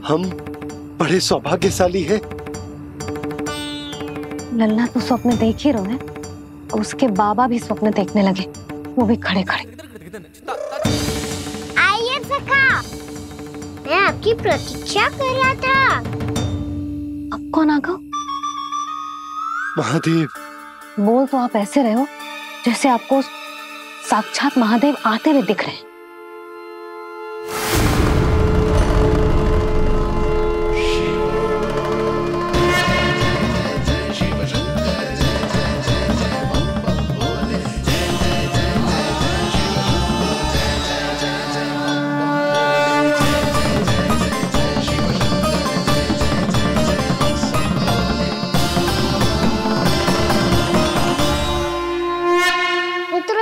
हम बड़े सौभाग्यशाली हैं। लल्ला तो स्वप्न देख ही रहे हैं और उसके बाबा भी स्वप्न देखने लगे, वो भी खड़े खड़े। आइए सखा, मैं आपकी प्रतीक्षा कर रहा था। अब कौन आ गया? महादेव। बोल तो आप ऐसे रहे हो जैसे आपको साक्षात महादेव आते हुए दिख रहे हैं।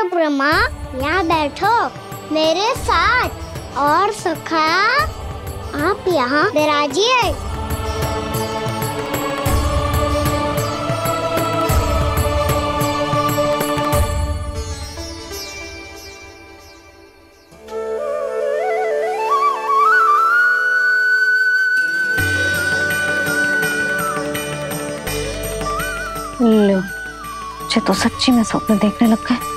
ब्रह्मा, यहाँ बैठो मेरे साथ। और सखा, आप यहाँ विराजिए। लो, मुझे तो सच्ची में स्वप्न देखने लग गए।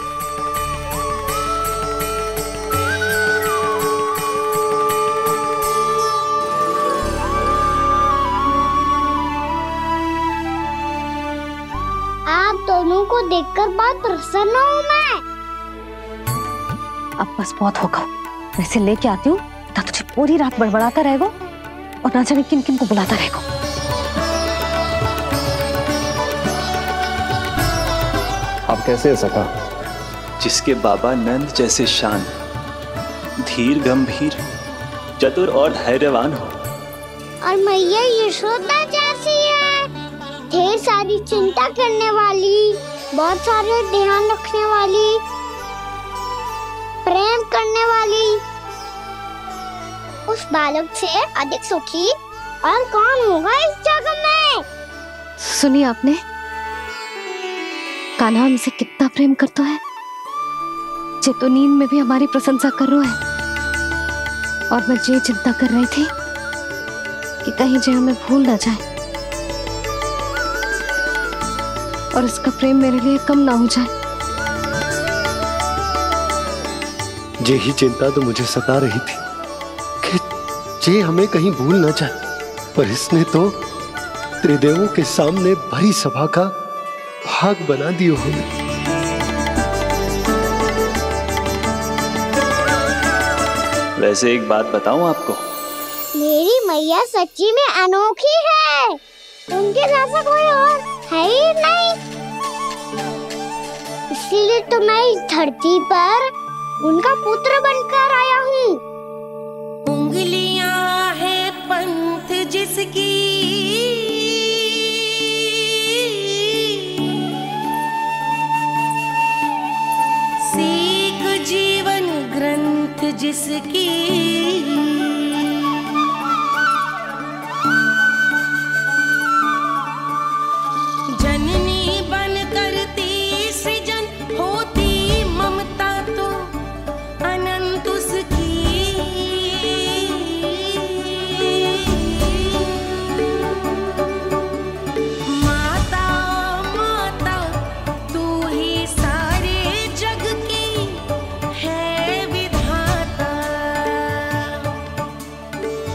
दोनों को देखकर बहुत प्रसन्न हूँ मैं। अब बस बहुत होगा, वैसे लेके आती हूँ ना, तुझे पूरी रात बड़बड़ाता रहेगा और ना जाने किन किन को बुलाता रहेगा। आप कैसे है सखा? जिसके बाबा नंद जैसे शांत, धीर गंभीर, चतुर और धैर्यवान हो, और मैया यशोदा जैसी है, ढेर सारी चिंता करने वाली, बहुत सारे ध्यान रखने वाली, प्रेम करने वाली। उस बालक से अधिक सुखी और कौन होगा इस जगत में? सुनिए आपने, कान्हा हमसे कितना प्रेम करता है, जे तो नींद में भी हमारी प्रशंसा कर रहा है। और मैं ये चिंता कर रही थी कि कहीं जे हमें भूल ना जाए और इसका प्रेम मेरे लिए कम ना हो जाए। यही चिंता तो मुझे सता रही थी कि जे हमें कहीं भूल ना जाए, पर इसने तो त्रिदेवों के सामने भरी सभा का भाग बना दियो हमें। वैसे एक बात बताऊं आपको, मेरी मैया सच्ची में अनोखी है, उनके जैसा कोई और है ही नहीं। इसलिए तो मैं इस धरती पर उनका पुत्र बनकर आया हूँ। उंगलियां है पंथ जिसकी, सीख जीवन ग्रंथ जिसकी, जननी बन करती सृजन, होती ममता तो अनंत उसकी। माता माता तू ही सारे जग की है विधाता,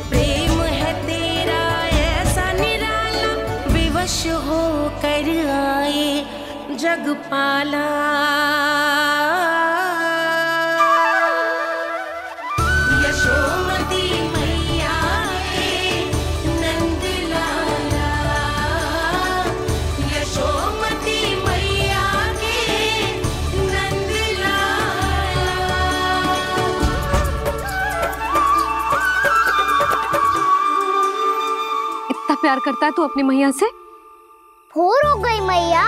प्रेम है तेरा ऐसा निराला, विवश हो कर आए जग पाला। यशोमती मैया के नंद लाला, यशोमती मैया के नंद लाला। इतना प्यार करता है तू अपनी मैया से? भोर हो गई मैया।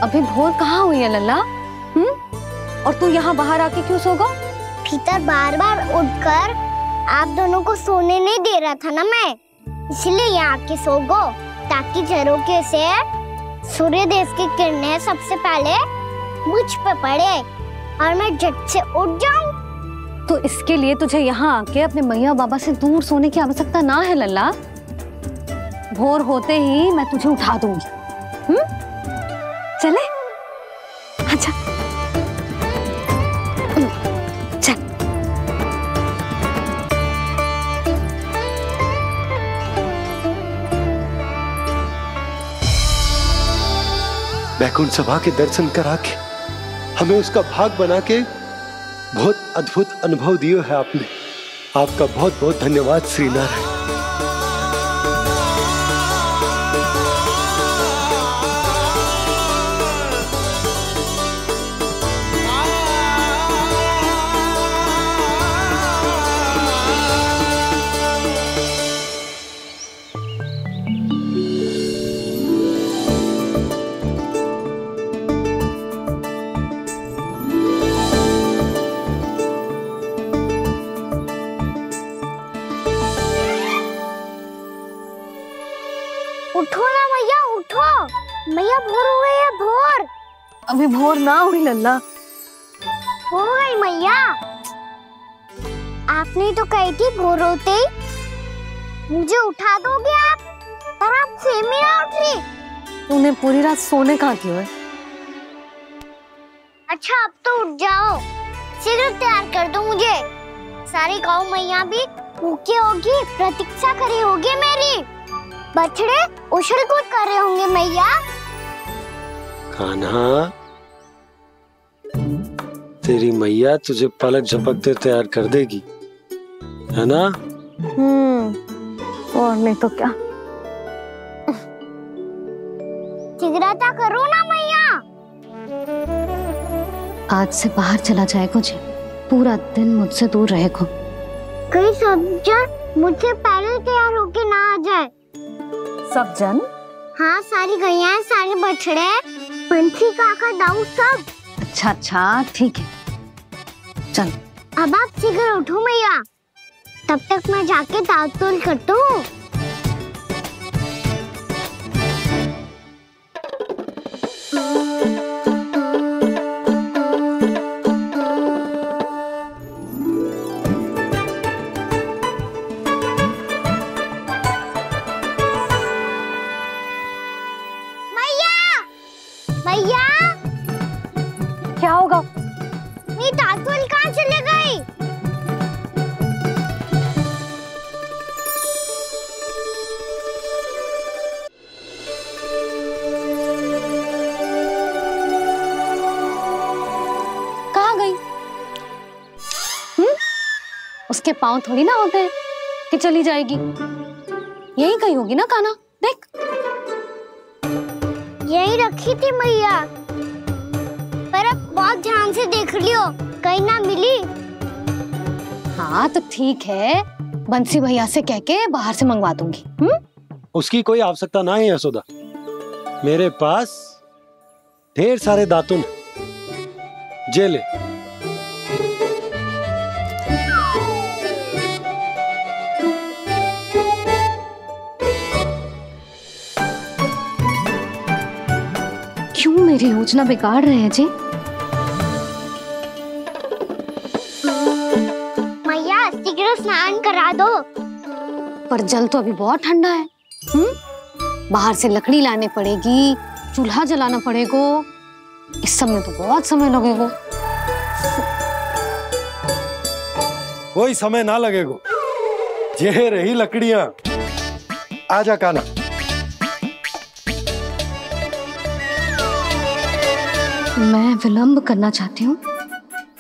अभी भोर कहाँ हुई है लल्ला? और तू यहाँ बाहर आके क्यों सो गया? भीतर बार बार उठकर आप दोनों को सोने नहीं दे रहा था ना मैं, इसलिए यहाँ आके सो गो, ताकि झरोखे से सूर्य देव की किरणें सबसे पहले मुझ पे पड़े और मैं झट से उठ जाऊं तो इसके लिए तुझे यहाँ आके अपने मैया बाबा से दूर सोने की आवश्यकता ना है लल्ला। भोर होते ही मैं तुझे उठा दूंगी। चले? अच्छा चल। बैकुंठ सभा के दर्शन करा के हमें उसका भाग बना के बहुत अद्भुत अनुभव दिए है आपने। आपका बहुत बहुत धन्यवाद श्रीनारायण। उठो ना मैया, उठो। मैया भोर हो गई है, भोर। अभी भोर ना हुई लल्ला। हो गई मैया। आपने तो कही थी भोर होते ही मुझे उठा दोगे आप, पर आप फिर भी ना उठ रही। तूने पूरी रात सोने कहाँ की है? अच्छा अब तो उठ जाओ, शीघ्र तैयार कर दो मुझे। सारी गौ मैया भी भूखी होगी, प्रतीक्षा करी होगी मेरी। बछड़े उछल कूद कर रहे होंगे मैया। कान्हा, तेरी मैया तुझे पलक झपकते तैयार कर देगी, है ना? और नहीं तो क्या। शीघ्रता करो ना मैया। आज से बाहर चला जाएगा जी, पूरा दिन मुझसे दूर रहेगा। कहीं सब जन मुझसे पहले तैयार होके ना आ जाए। सब जन? हाँ, सारी गैया, सारे बछड़े, पंछी, काका, दाऊ सब। अच्छा अच्छा ठीक है, चल। अब आप शीघ्र उठो मैया, तब तक मैं जाके ताल-तोल करता हूँ। मैया, क्या होगा? मेरी ताल-तोल कहाँ चले गई? कहाँ गई? उसके पाँव थोड़ी ना होते हैं कि चली जाएगी। यही कहीं होगी ना कान्हा, देख। यही रखी थी मैया, पर अब बहुत ध्यान से देख लियो, कहीं ना मिली। हाँ तो ठीक है, बंसी भैया से कह के बाहर से मंगवा दूंगी। उसकी कोई आवश्यकता ना है यशोदा, मेरे पास ढेर सारे दातुन जे ले। क्यों मेरी योजना बिगाड़ रहे हैं जी? मैया शीघ्र स्नान करा दो। पर जल तो अभी बहुत ठंडा है। बाहर से लकड़ी लाने पड़ेगी, चूल्हा जलाना पड़ेगा, इस सब में तो बहुत समय लगेगा। कोई समय ना लगेगा, ये रही लकड़ियां। आजा कान्हा। मैं विलंब करना चाहती हूँ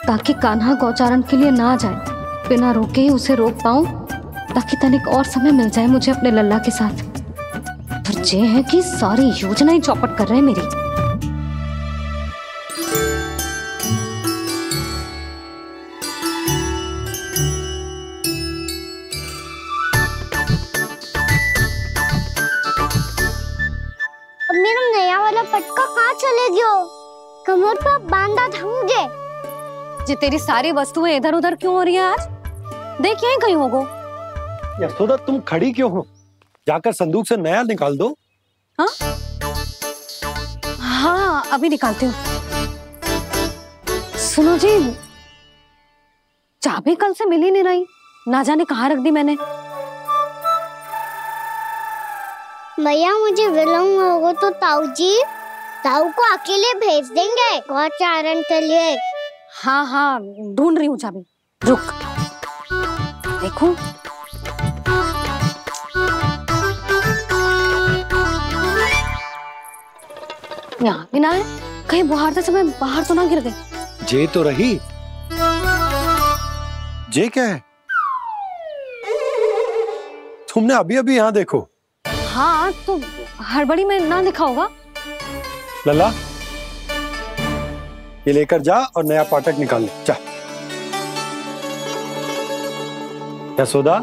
ताकि कान्हा गौचारण के लिए ना जाए, बिना रोके ही उसे रोक पाऊं, ताकि तनिक और समय मिल जाए मुझे अपने लल्ला के साथ। पर ये है कि सारी योजना ही चौपट कर रहे हैं मेरी। अब मेरा नया वाला पटका कहाँ चले गयो? कमर पर बांधा था मुझे। ये तेरी सारी वस्तुएं इधर उधर क्यों हो रही है आज? देख यहीं कहीं होगो। यशोदा तुम खड़ी क्यों हो? जाकर संदूक से नया निकाल दो। हाँ हाँ अभी निकालती हूँ। सुनो जी, चाबी कल से मिल ही नहीं रही, ना जाने कहाँ रख दी मैंने। भैया मुझे विलम्ब होगा तो ताऊ को अकेले भेज देंगे गौचारण के लिए। हाँ हाँ ढूंढ रही हूँ चाबी, रुक। देखूं। यहाँ भी ना है, कहीं बाहरते समय बाहर तो ना गिर गई। जे तो रही। जे क्या है? तुमने अभी अभी यहाँ देखो। हाँ तो हड़बड़ी में ना लिखा होगा। लल्ला ये लेकर जा और नया पाठक निकाल ले जा। यशोदा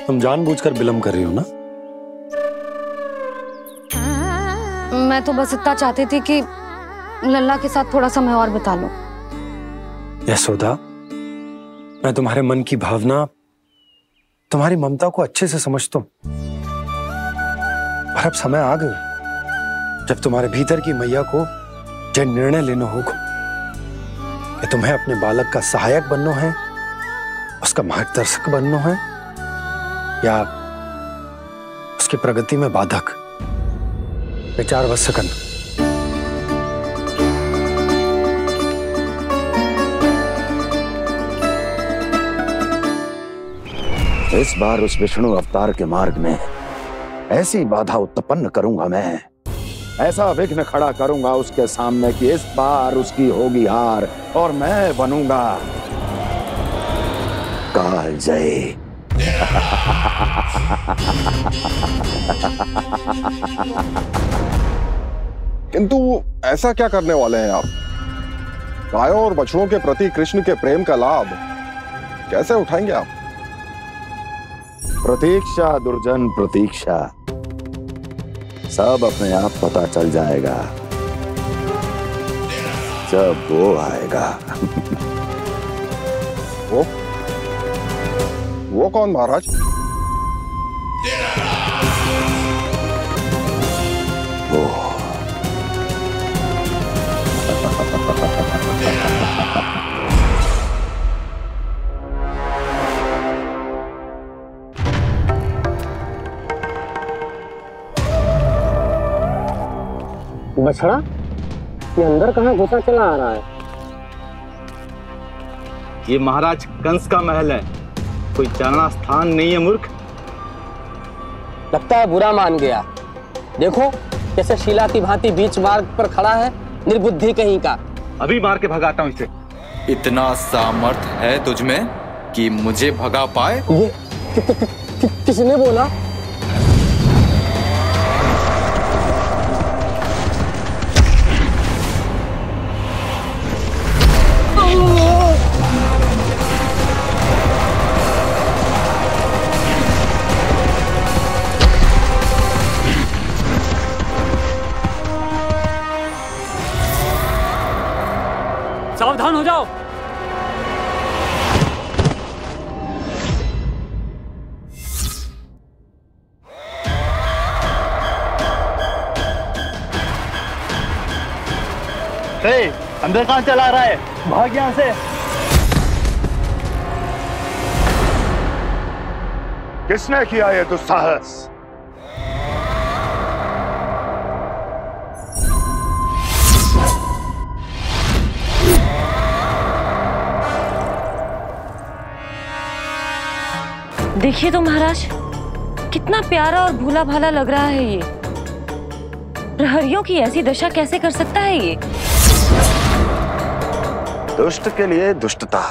तुम जानबूझकर विलम्ब कर रही हो ना? मैं तो बस इतना चाहती थी कि लल्ला के साथ थोड़ा समय और बिता लो। यशोदा मैं तुम्हारे मन की भावना, तुम्हारी ममता को अच्छे से समझता हूं, पर अब समय आ गया जब तुम्हारे भीतर की मैया को यह निर्णय लेना होगा कि तुम्हें अपने बालक का सहायक बनना है, उसका मार्गदर्शक बनना है, या उसकी प्रगति में बाधक। विचार अवश्य करना। इस बार उस विष्णु अवतार के मार्ग में ऐसी बाधा उत्पन्न करूंगा, मैं ऐसा विघ्न खड़ा करूंगा उसके सामने कि इस बार उसकी होगी हार और मैं बनूंगा कालजयी। किंतु ऐसा क्या करने वाले हैं आप? गायों और बछड़ों के प्रति कृष्ण के प्रेम का लाभ कैसे उठाएंगे आप? प्रतीक्षा दुर्जन प्रतीक्षा, सब अपने आप पता चल जाएगा जब वो आएगा। वो कौन महाराज? वो बछड़ा ये अंदर कहाँ घुसा चला आ रहा है? ये महाराज कंस का महल है, कोई जाना स्थान नहीं है मूर्ख। लगता है बुरा मान गया। देखो कैसे शीला की भांति बीच मार्ग पर खड़ा है, निर्बुद्धि कहीं का। अभी मार के भगाता हूँ इसे। इतना सामर्थ है तुझमें कि मुझे भगा पाए? ये किसने बोला? सावधान हो जाओ। अंदर कहाँ चला रहा है? भाग यहाँ से। किसने किया ये दुस्साहस? देखिए तो महाराज, कितना प्यारा और भोला भाला लग रहा है ये। प्रहरियों की ऐसी दशा कैसे कर सकता है ये? दुष्ट के लिए दुष्टता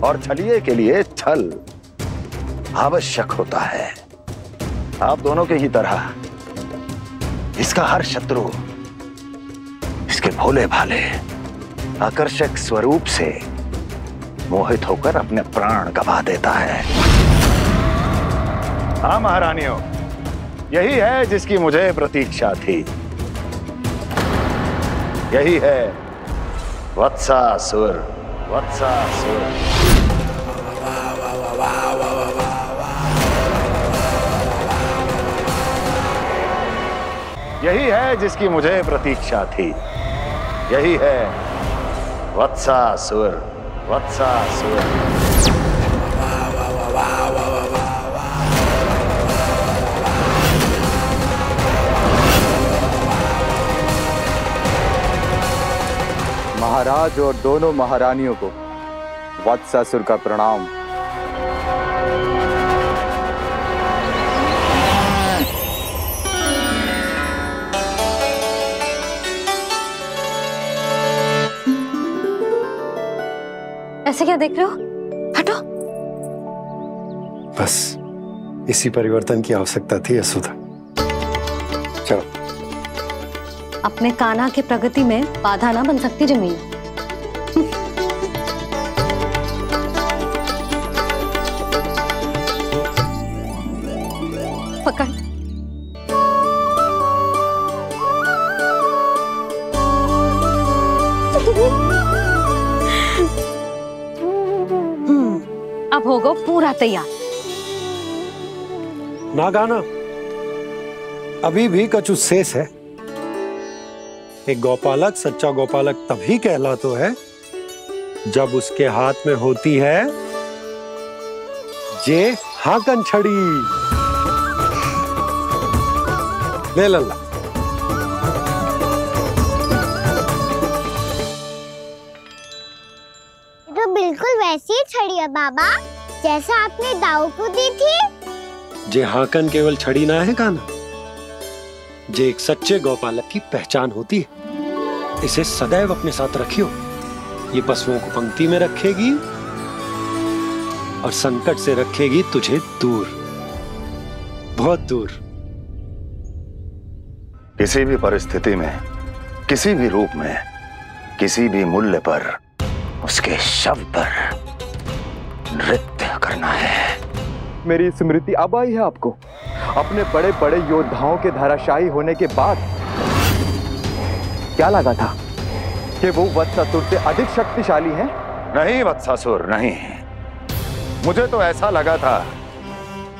और छलिए के लिए छल आवश्यक होता है। आप दोनों के ही तरह इसका हर शत्रु इसके भोले भाले आकर्षक स्वरूप से मोहित होकर अपने प्राण गंवा देता है। हाँ महारानियों, यही है जिसकी मुझे प्रतीक्षा थी। यही है वत्सासुर। वत्सासुर यही है जिसकी मुझे प्रतीक्षा थी। यही है वत्सासुर। वत्सासुर। महाराज और दोनों महारानियों को वत्सासुर का प्रणाम। ऐसे क्या देख रहे हो? हटो। बस इसी परिवर्तन की आवश्यकता थी यशोदा। चलो। अपने कान्हा की प्रगति में बाधा ना बन सकती जमीन। पकड़। अब होगा पूरा तैयार। ना गाना, अभी भी कछु शेष है। एक गौपालक सच्चा गौपालक तभी कहलाता है जब उसके हाथ में होती है जे हाकन छड़ी। ले लल्ला। तो बिल्कुल वैसी ही छड़ी है बाबा जैसा आपने दाऊ को दी थी। जे हाकन केवल छड़ी ना है कान्हा, जे एक सच्चे गौपालक की पहचान होती है। इसे सदैव अपने साथ रखियो। ये पशुओं को पंक्ति में रखेगी और संकट से रखेगी तुझे दूर, बहुत दूर। किसी भी परिस्थिति में, किसी भी रूप में, किसी भी मूल्य पर उसके शव पर नृत्य करना है। मेरी स्मृति अब आई है आपको? अपने बड़े बड़े योद्धाओं के धराशायी होने के बाद क्या लगा था कि वो वत्सासुर से अधिक शक्तिशाली हैं? नहीं वत्सासुर, नहीं। मुझे तो ऐसा लगा था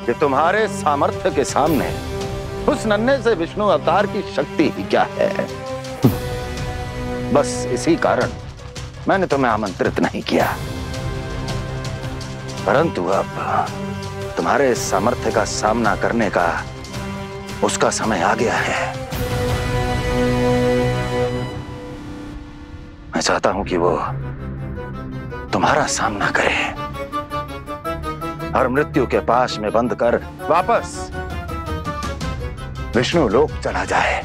कि तुम्हारे सामर्थ्य के सामने उस नन्हे से विष्णु अवतार की शक्ति ही क्या है। बस इसी कारण मैंने तुम्हें आमंत्रित नहीं किया। परंतु अब तुम्हारे सामर्थ्य का सामना करने का उसका समय आ गया है। मैं चाहता हूं कि वो तुम्हारा सामना करे और मृत्यु के पाश में बंद कर वापस विष्णु लोक चला जाए,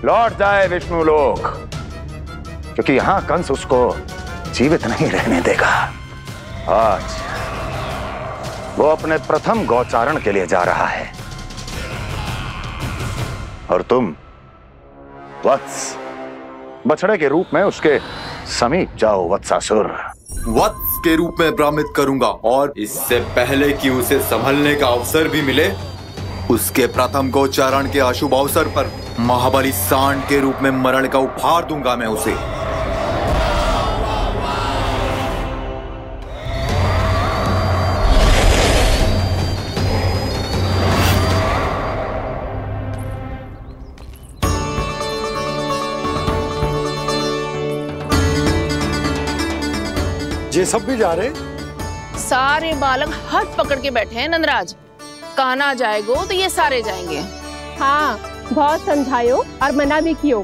लौट जाए विष्णु लोक, क्योंकि यहां कंस उसको जीवित नहीं रहने देगा। आज वो अपने प्रथम गौचारण के लिए जा रहा है और तुम वत्स बछड़े के रूप में उसके समीप जाओ वत्सासुर। वत्स के रूप में भ्रमित करूंगा और इससे पहले कि उसे संभलने का अवसर भी मिले, उसके प्रथम गोचारण के अशुभ अवसर पर महाबली सांड के रूप में मरण का उपहार दूंगा मैं उसे। ये सब भी जा रहे? सारे बालक हाथ पकड़ के बैठे हैं नंदराज। कान्हा जाएगो तो ये सारे जाएंगे। हाँ, बहुत समझायो और मना भी कियो,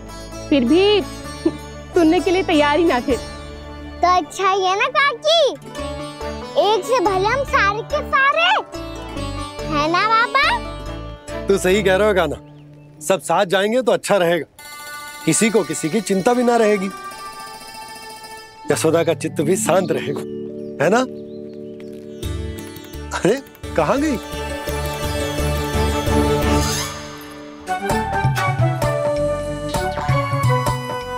फिर भी सुनने के लिए तैयार ही ना थे। तो अच्छा ही है ना काकी, एक से भले हम सारे के सारे है ना बाबा। तू सही कह रहे हो गाना, सब साथ जाएंगे तो अच्छा रहेगा, किसी को किसी की चिंता भी ना रहेगी, यशोदा का चित्त भी शांत रहेगा, है ना? अरे कहाँ गई?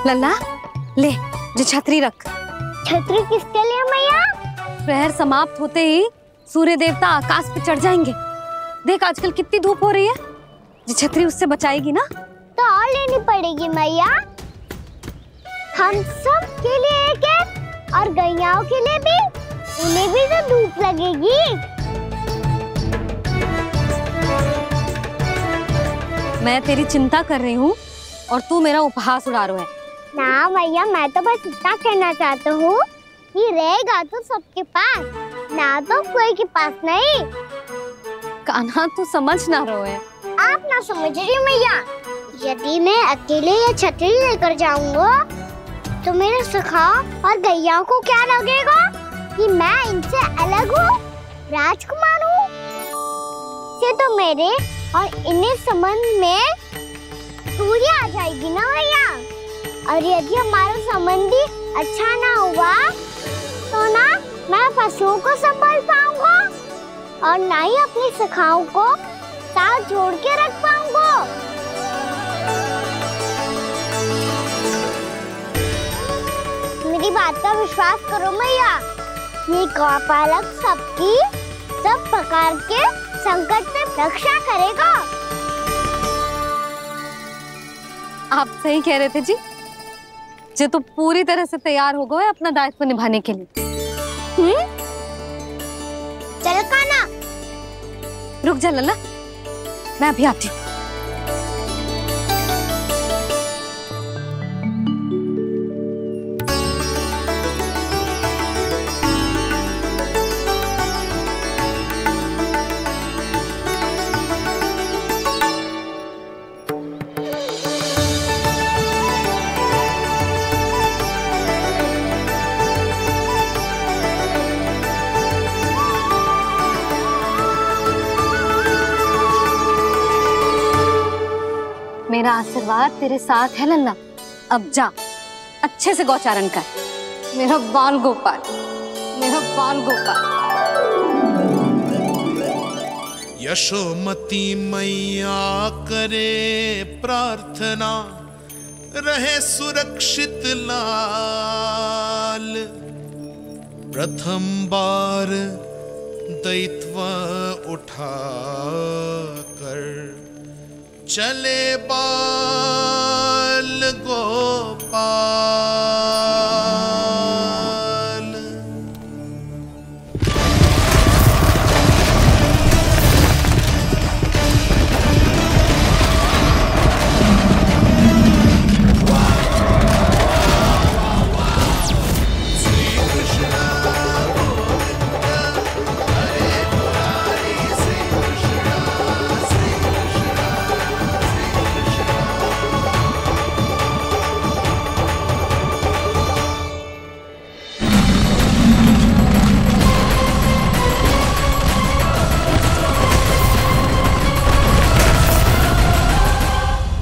लल्ला ले, जो छतरी रख। छतरी किसके लिए मैया? प्रहर समाप्त होते ही सूर्य देवता आकाश पे चढ़ जाएंगे। देख आजकल कितनी धूप हो रही है, जो छतरी उससे बचाएगी ना। तो और लेनी पड़ेगी मैया, हम सब के लिए एक एक और गैयाओं के लिए भी, उन्हें भी तो धूप लगेगी। मैं तेरी चिंता कर रही हूँ और तू मेरा उपहास उड़ा रहा है। ना मैया, मैं तो बस इतना कहना चाहता हूँ कि रहेगा तो सबके पास, ना तो कोई के पास नहीं। कान्हा तू समझ ना रहो है। आप ना समझ रही मैया। यदि मैं अकेले ये छतरी लेकर जाऊंगा तो मेरे सखा और गैया को क्या लगेगा कि मैं इनसे अलग हूँ, राजकुमार हूँ। ये तो मेरे और इन्हें संबंध में दूरी आ जाएगी ना भैया। और यदि हमारा संबंध अच्छा ना हुआ तो ना मैं पशुओं को संभाल पाऊंगा और ना ही अपनी सखाओं को साथ जोड़ के रख पाऊंगा। मेरी बात का विश्वास करो मैया, ये गौपालक सबकी सब प्रकार के संकट से रक्षा करेगा। आप सही कह रहे थे जी। जो तो पूरी तरह से तैयार हो गए अपना दायित्व निभाने के लिए। चल कान्हा। रुक जा लल्ला, मैं अभी आती हूँ। मेरा आशीर्वाद तेरे साथ है लल्ला। अब जा, अच्छे से गौचारण कर। मेरा बाल गोपाल, मेरा बाल गोपाल। यशोमती मैया करे प्रार्थना, रहे सुरक्षित लाल। प्रथम बार दैत्व उठा कर चले बाल गोपाल।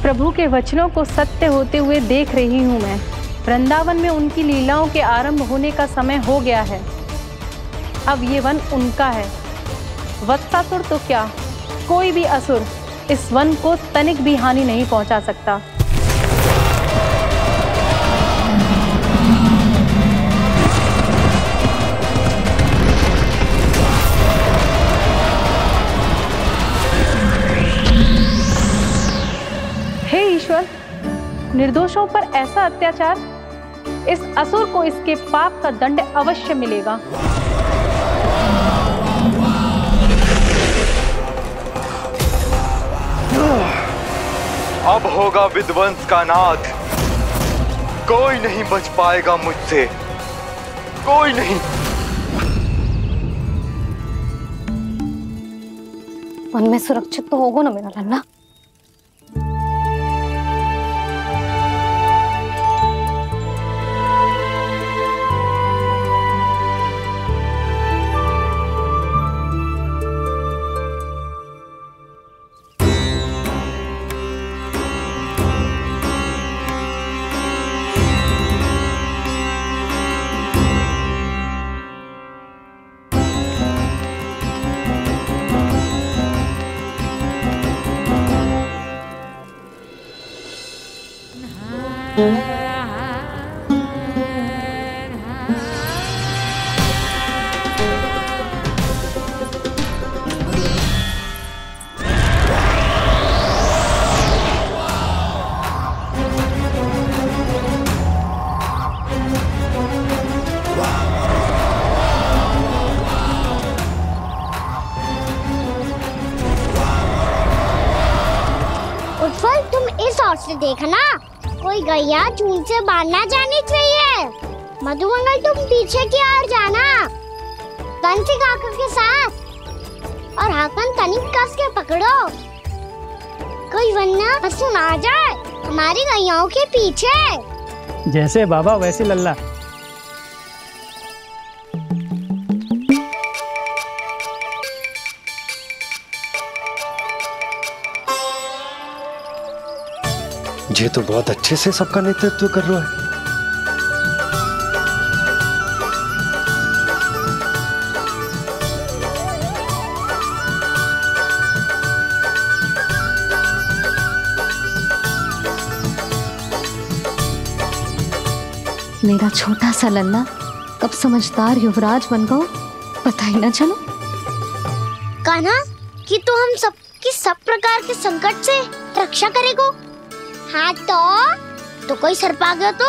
प्रभु के वचनों को सत्य होते हुए देख रही हूँ मैं। वृंदावन में उनकी लीलाओं के आरंभ होने का समय हो गया है। अब ये वन उनका है। वत्सासुर तो क्या, कोई भी असुर इस वन को तनिक भी हानि नहीं पहुंचा सकता। हे ईश्वर, निर्दोषों पर ऐसा अत्याचार, इस असुर को इसके पाप का दंड अवश्य मिलेगा। अब होगा विध्वंस का नाद। कोई नहीं बच पाएगा मुझसे, कोई नहीं। वन में सुरक्षित तो होगा ना मेरा लल्ला। देखना कोई गैया चून से बाहर ना जानी चाहिए। मधुमंगल तुम पीछे की ओर जाना कंसी काका के साथ और हाकन तनिक कस के पकड़ो, कोई वरना पशु ना जाए हमारी गैयाओं के पीछे। जैसे बाबा वैसे लल्ला। ये तो बहुत अच्छे से सबका नेतृत्व कर रहा है। मेरा छोटा सा लल्ला कब समझदार युवराज बन गो पता ही ना चलो। कान्हा कि तू हम सबकी सब प्रकार के संकट से रक्षा करेगो। हाँ तो कोई सर्प आ गया तो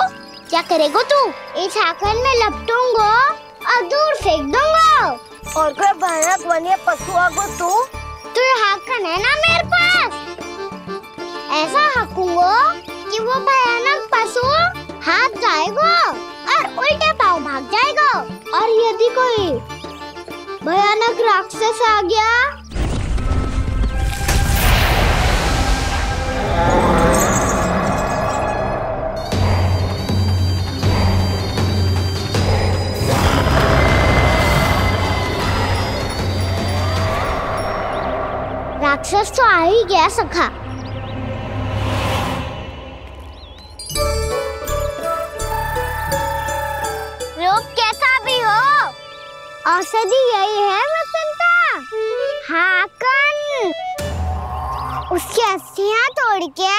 क्या करेगो तू? इस हाकन में लपटूंगो और दूर फेंक दूंगा। और कोई भयानक वन्य पशु आगो तो ये हाकन है ना मेरे पास, ऐसा हाकूंगो कि वो भयानक पशु हाथ जाएगा और उल्टे पाँव भाग जाएगा। और यदि कोई भयानक राक्षस आ गया राक्षस तो आ ही गया सखा। रोग कैसा भी हो औषधि यही है वसंता। हाकन उसकी अस्थियां तोड़ के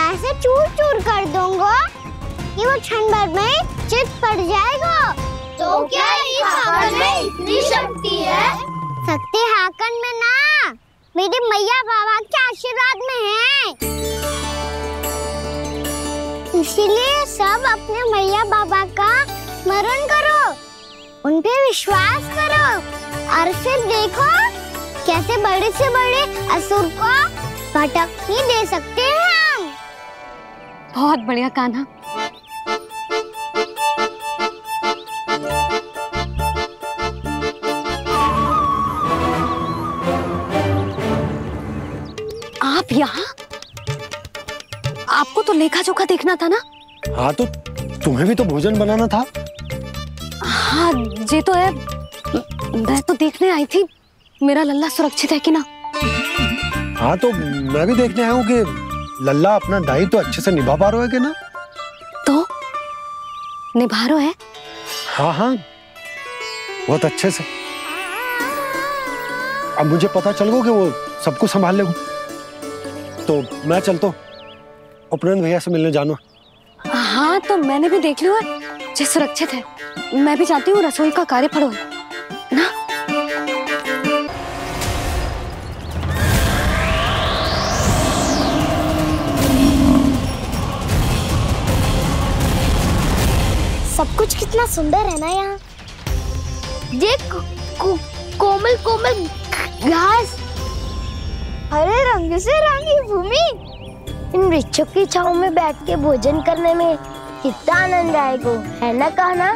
ऐसे चूर चूर कर दूंगा कि वो क्षण भर में चित पड़ जाएगा। तो क्या इस हाकन में इतनी शक्ति है? शक्ति हाकन में ना मेरे मैया बाबा के आशीर्वाद में है। इसीलिए सब अपने मैया बाबा का स्मरण करो, उन पे विश्वास करो और फिर देखो कैसे बड़े से बड़े असुर को भटकने दे सकते हैं हम। बहुत बढ़िया कान्हा। आप यहाँ? आपको तो लेखा जोखा देखना था ना? हाँ तो तुम्हें भी तो भोजन बनाना था। हाँ ये तो है, मैं तो देखने आई थी मेरा लल्ला सुरक्षित है कि ना। हाँ तो मैं भी देखने आया हूँ कि लल्ला अपना दायित्व तो अच्छे से निभा पा रहा है कि ना। तो निभा रहा है? हाँ हाँ बहुत अच्छे से। अब मुझे पता चल गया कि वो सबको संभाल लेगा, तो मैं चलता हूँ उपनंद भैया से मिलने जानो। हाँ तो मैंने भी देख लिया जो सुरक्षित है। मैं भी चाहती हूँ रसोई का कार्य पड़ो ना। सब कुछ कितना सुंदर है ना यहाँ। देख कोमल कोमल घास, हरे रंग से रंगी भूमि। इन वृक्षों की छांव में बैठ के भोजन करने में कितना आनंद आएगा, है ना कान्हा?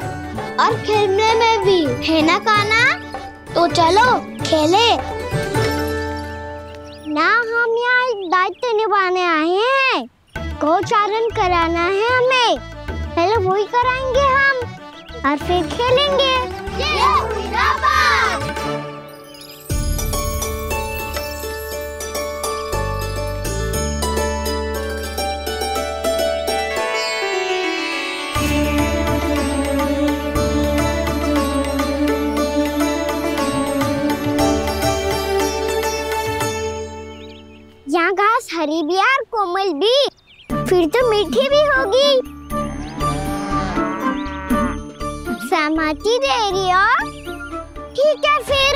और खेलने में भी, है ना कान्हा? तो चलो खेले ना। हम यहाँ एक दायित्व निभाने आए हैं, गोचारण कराना है हमें। पहले वही कराएंगे हम और फिर खेलेंगे। यहाँ घास हरी भी और कोमल भी, फिर तो मीठी भी होगी। सहमति दे रही हो? ठीक है फिर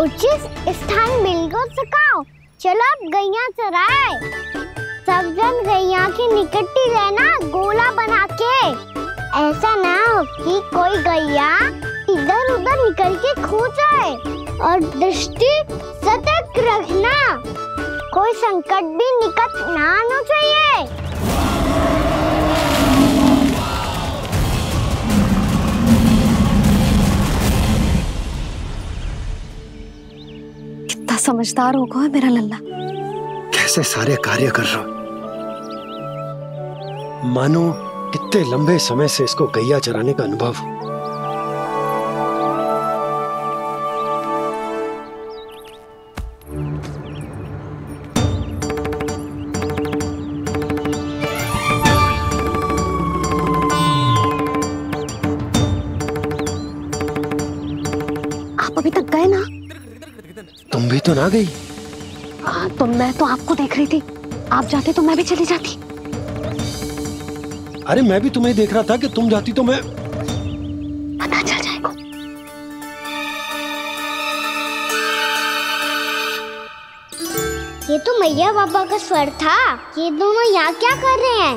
उचित स्थान मिलकर सकाओ। चलो अब गैया चराए। सब जन गैया के निकट ही रहना, गोला बना के। ऐसा ना हो कि कोई गैया इधर उधर निकल के खो जाए। और दृष्टि सतर्क रखना कोई संकट भी निकट ना आना चाहिए। कितना समझदार होगा है मेरा लल्ला। कैसे सारे कार्य कर रहा, मानो कितने लंबे समय से इसको गैया चराने का अनुभव हो। आप अभी तक गए ना? तुम भी तो ना गई। हाँ, तो मैं तो आपको देख रही थी। आप जाते तो मैं भी चली जाती। अरे मैं भी तुम्हें देख रहा था कि तुम जाती तो मैं। पता चल जाएगा। ये तो मैया बाबा का स्वर था। ये दोनों यहाँ क्या कर रहे हैं?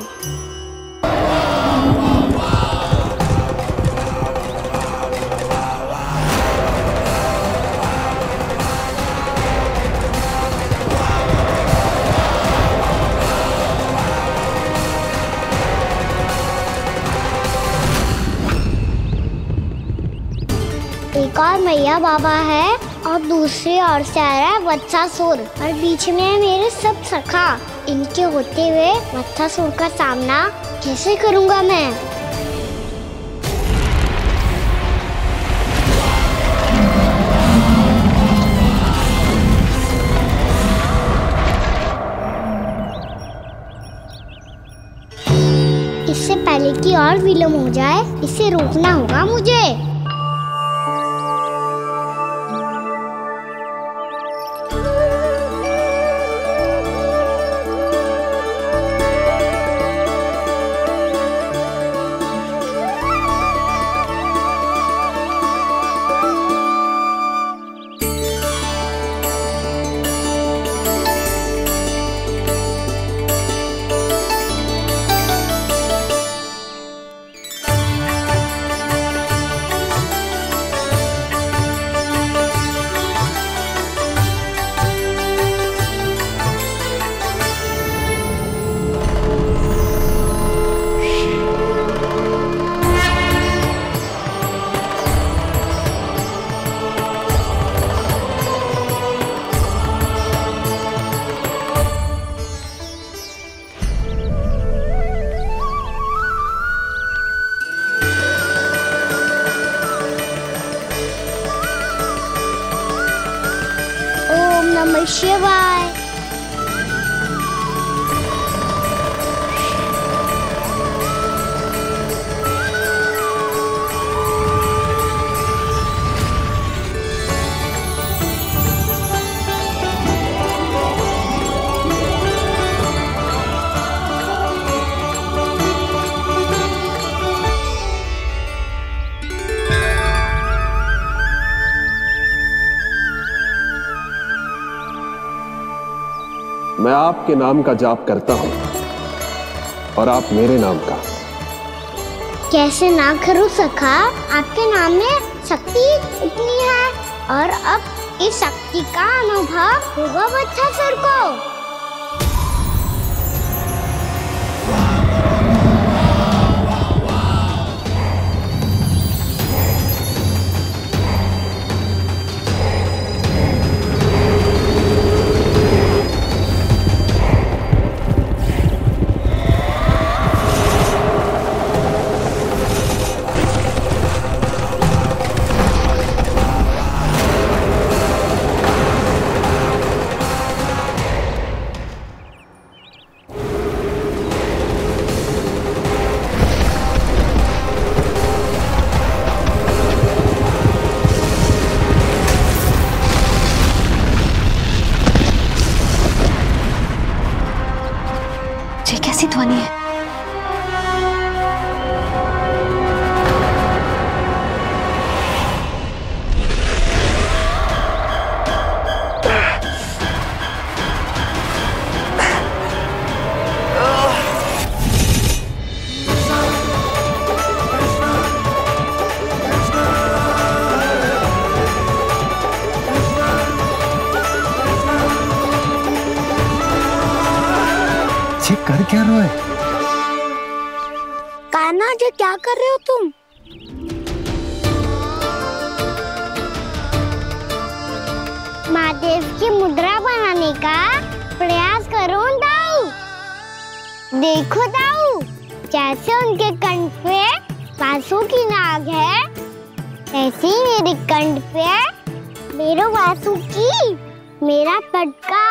एक और मैया बाबा है और दूसरी ओर से आ रहा है वत्सासुर और बीच में है मेरे सब सखा। इनके होते हुए वत्सासुर का सामना कैसे करूंगा मैं? इससे पहले कि और विलम्ब हो जाए, इसे रोकना होगा मुझे। नमः शिवाय। मैं आपके नाम का जाप करता हूं और आप मेरे नाम का। कैसे ना करूं सखा, आपके नाम में शक्ति इतनी है और अब इस शक्ति का अनुभव होगा वत्सासुर को। कर क्या रहे हो? कान्हा जी क्या कर रहे हो तुम? महादेव की मुद्रा बनाने का प्रयास करो दाऊ। देखो दाऊ, जैसे उनके कंठ पे वासु की नाग है, ऐसे ही मेरे कंठ पे मेरे वासु की मेरा पटका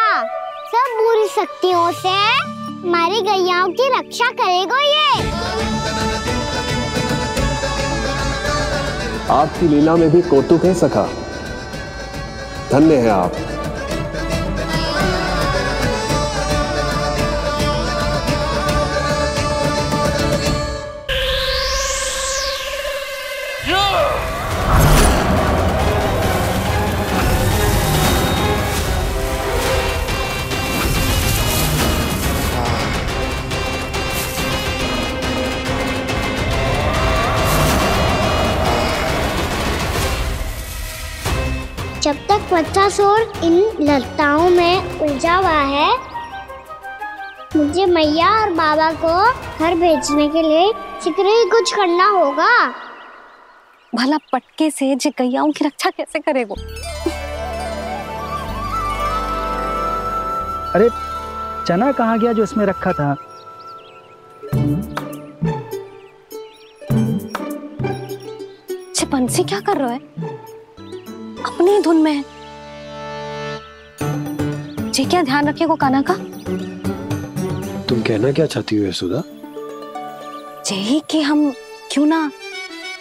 सब बुरी शक्तियों से हमारी गैयाओं की रक्षा करेगा ये। आपकी लीला में भी कौतुक है सखा, धन्य है आप। जब तक वत्सासुर इन लताओं में उलझा हुआ है, मुझे मैया और बाबा को घर भेजने के लिए शीघ्र ही कुछ करना होगा। भला पटके से जे गैयाओं की रक्षा कैसे करेगा? अरे चना कहाँ गया जो इसमें रखा था? बंसी क्या कर रहा है? अपनी धुन में है। जी क्या ध्यान रखिएगा कान्हा का। तुम कहना क्या चाहती हो यशोदा? यही कि हम क्यों ना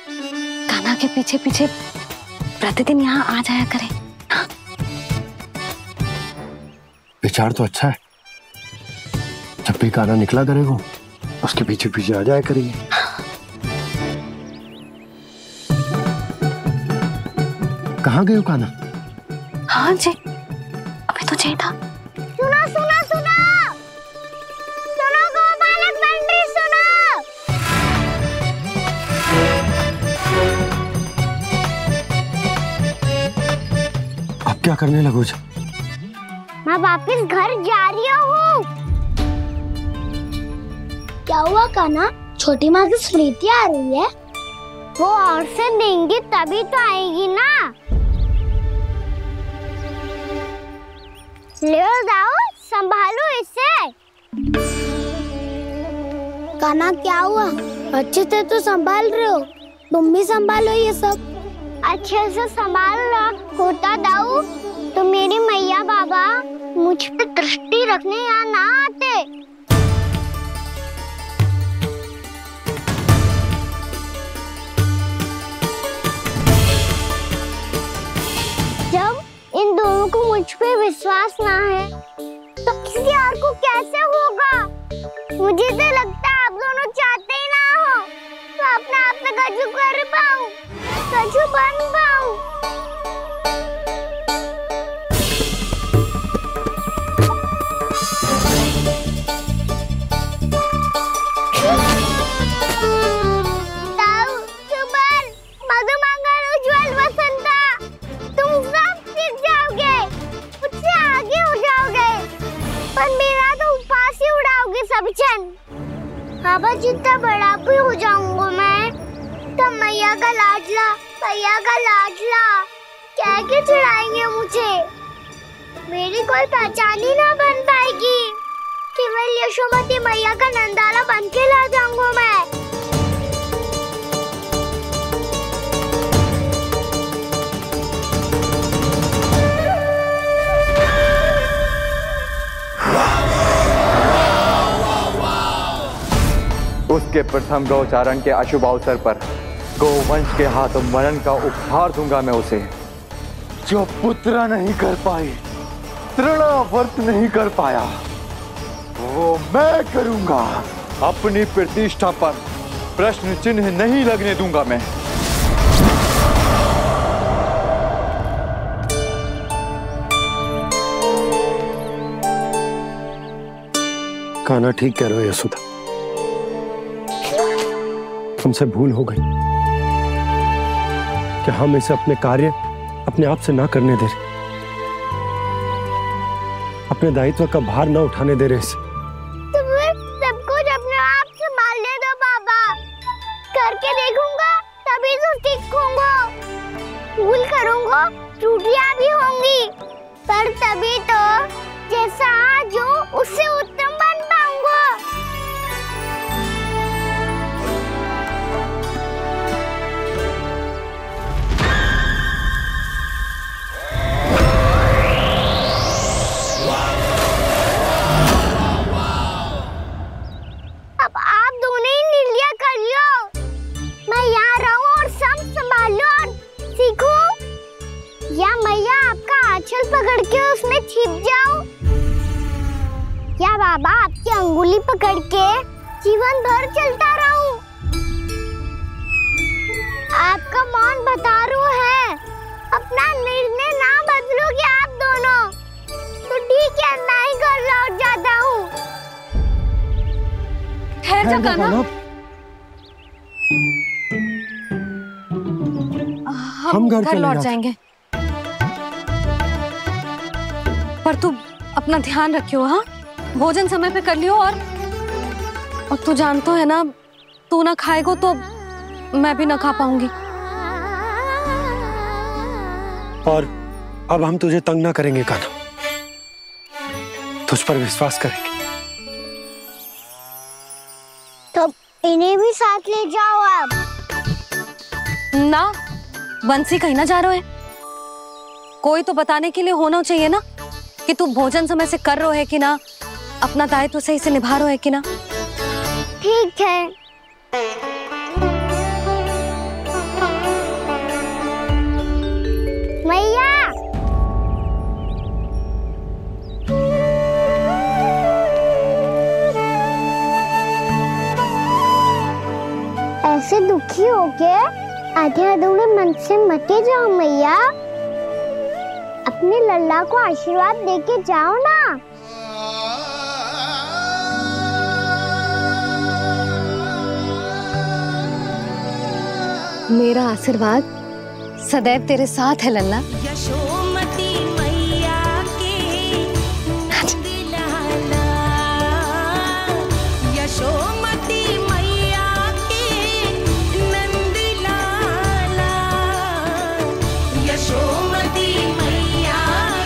कान्हा के पीछे पीछे प्रतिदिन यहाँ आ जाया करें। हाँ? विचार तो अच्छा है। जब भी कान्हा निकला करेगा उसके पीछे पीछे आ जाया करेंगे। कहाँ गए हो कान्हा? हाँ जी, अभी तो चाहिए था। सुनो सुनो सुनो सुनो गोपालक मंत्री सुनो। अब क्या करने लगो? मैं वापस घर जा रही हूँ। क्या हुआ कान्हा? छोटी माँ की स्मृति आ रही है। वो और से देंगी तभी तो आएगी ना। ले जाओ, संभालो इसे। कान्हा क्या हुआ? अच्छे से तो संभाल रहे हो, तुम भी संभालो ये सब। अच्छे से संभाल रहा होता दाऊ तो मेरी मैया बाबा मुझ पे दृष्टि रखने यहाँ ना आते। जब इन दोनों को मुझ पे विश्वास ना है तो किसी और को कैसे होगा? मुझे तो लगता है आप दोनों चाहते ही ना हो तो अपने आप में गजू कर पाऊं, गजू बन पाऊं। बाबा जितना बड़ा भी हो जाऊंगा मैं तो मैया का लाडला कह के चिढ़ाएंगे मुझे। मेरी कोई पहचान ही ना बन पाएगी। केवल यशोमती मैया का नंदाला बन के ला जाऊंगा मैं। उसके प्रथम गौचारण के अशुभ अवसर पर गोवंश के हाथों मरण का उपहार दूंगा मैं उसे। जो पुत्र नहीं कर पाई, तृणावर्त नहीं कर पाया, वो मैं करूंगा। अपनी प्रतिष्ठा पर प्रश्न चिन्ह नहीं लगने दूंगा मैं। कान्हा ठीक कह रहे हो यशोदा, हमसे भूल हो गई कि हम इसे अपने कार्य अपने आप से ना करने दे रहे, अपने दायित्व का भार ना उठाने दे रहे इसे। करके देखूंगा तभी तो सीखूंगा। भूल करूंगा, त्रुटियां भी होंगी, पर तभी तो जैसा आज हूँ उससे उत्तम बन पाऊंगा। अब आप दोनों ही नीलिया कर लो, मैं यहाँ रहूं और सब संभालूं और सीखूं, या मैया आपका आंचल पकड़ के उसमें छिप जाऊं, या बाबा आपकी अंगुली पकड़ के जीवन भर चलता रहूं। आपका मौन बतारू है, अपना निर्णय ना बदलोगे आप दोनों तो ठीक है, मैं ही घर लौट जाता हूँ। ठहर जा कान्हा, हम घर लौट जाएंगे, पर तू अपना ध्यान रखियो। हाँ, भोजन समय पे कर लियो, और तू जानतो है ना, तू ना खाएगो तो मैं भी ना खा पाऊंगी। और अब हम तुझे तंग ना करेंगे कान्हा, तुझ पर विश्वास करेंगे। तो इन्हें भी साथ ले जाओ आप। ना, बंसी कहीं ना जा रहे है, कोई तो बताने के लिए होना चाहिए ना कि तू भोजन समय से कर रहे है कि ना, अपना दायित्व सही से निभा रहे है कि ना। ठीक है। मैया, ऐसे दुखी होके आधे अधूरे मन से मत जाओ मैया, अपने लल्ला को आशीर्वाद देके जाओ ना। मेरा आशीर्वाद सदैव तेरे साथ है लल्ला। यशोमती मैया के नंद लाला, यशोमती मैया के नंद लाला, यशोमती मैया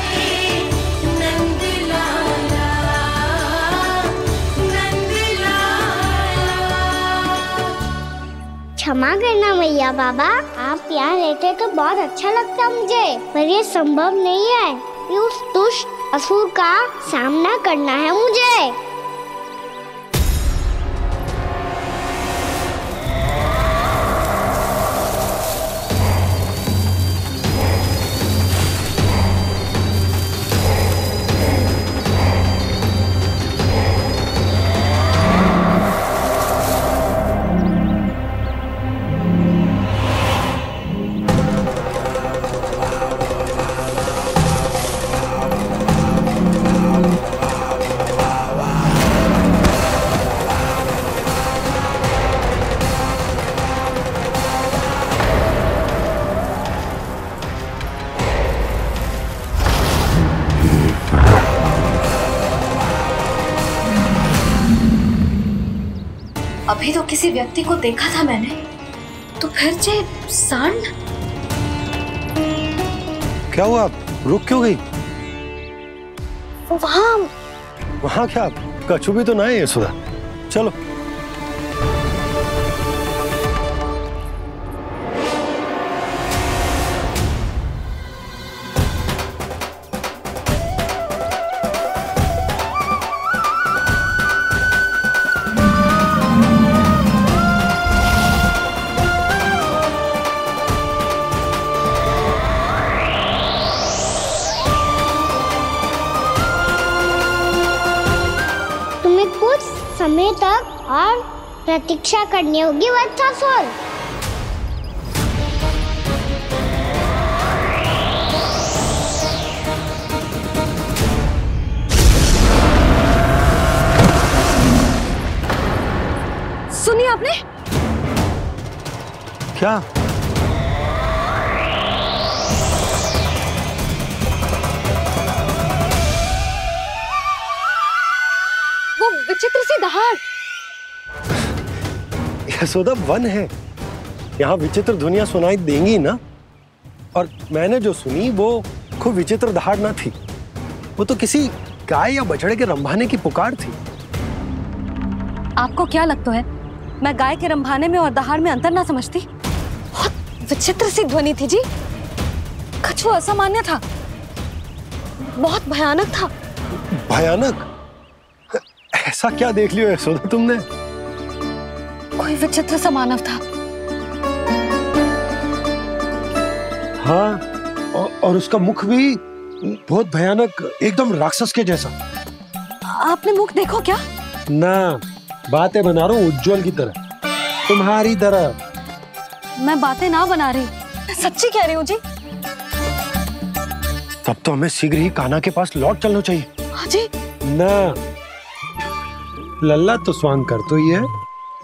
के नंद लाला, नंद लाला। क्षमा करना मैया बाबा, आप यहाँ रहते तो बहुत अच्छा लगता मुझे, पर ये संभव नहीं है कि उस दुष्ट असुर का सामना करना है मुझे। अभी तो किसी व्यक्ति को देखा था मैंने, तो फिर से सांड। क्या हुआ, रुक क्यों गई? वहाँ क्या कछु भी तो ना है यशोदा, चलो। समय तक और प्रतीक्षा करनी होगी वत्सासुर। सुनिए आपने क्या? वो विचित्र सी दहाड़। यशोदा वन है, यहाँ विचित्र ध्वनियां सुनाई देंगी ना। और मैंने जो सुनी वो खूब विचित्र दहाड़ ना थी, वो तो किसी गाय या बछड़े के रंभाने की पुकार थी। आपको क्या लगता है मैं गाय के रंभाने में और दहाड़ में अंतर ना समझती? बहुत विचित्र सी ध्वनि थी जी, कुछ वो असामान्य था, बहुत भयानक था। भयानक? ऐसा क्या देख लियो यशोदा तुमने? कोई विचित्र सा मानव था। हाँ, और उसका मुख भी बहुत भयानक, एकदम राक्षस के जैसा। आपने मुख देखो क्या? ना, बातें बना रहा हूँ उज्जवल की तरह, तुम्हारी तरह। मैं बातें ना बना रही, मैं सच्ची कह रही हूँ जी। तब तो हमें शीघ्र ही कान्हा के पास लौट चलना चाहिए। हाँ जी। ना, लल्ला तो स्वांग कर तो ही है,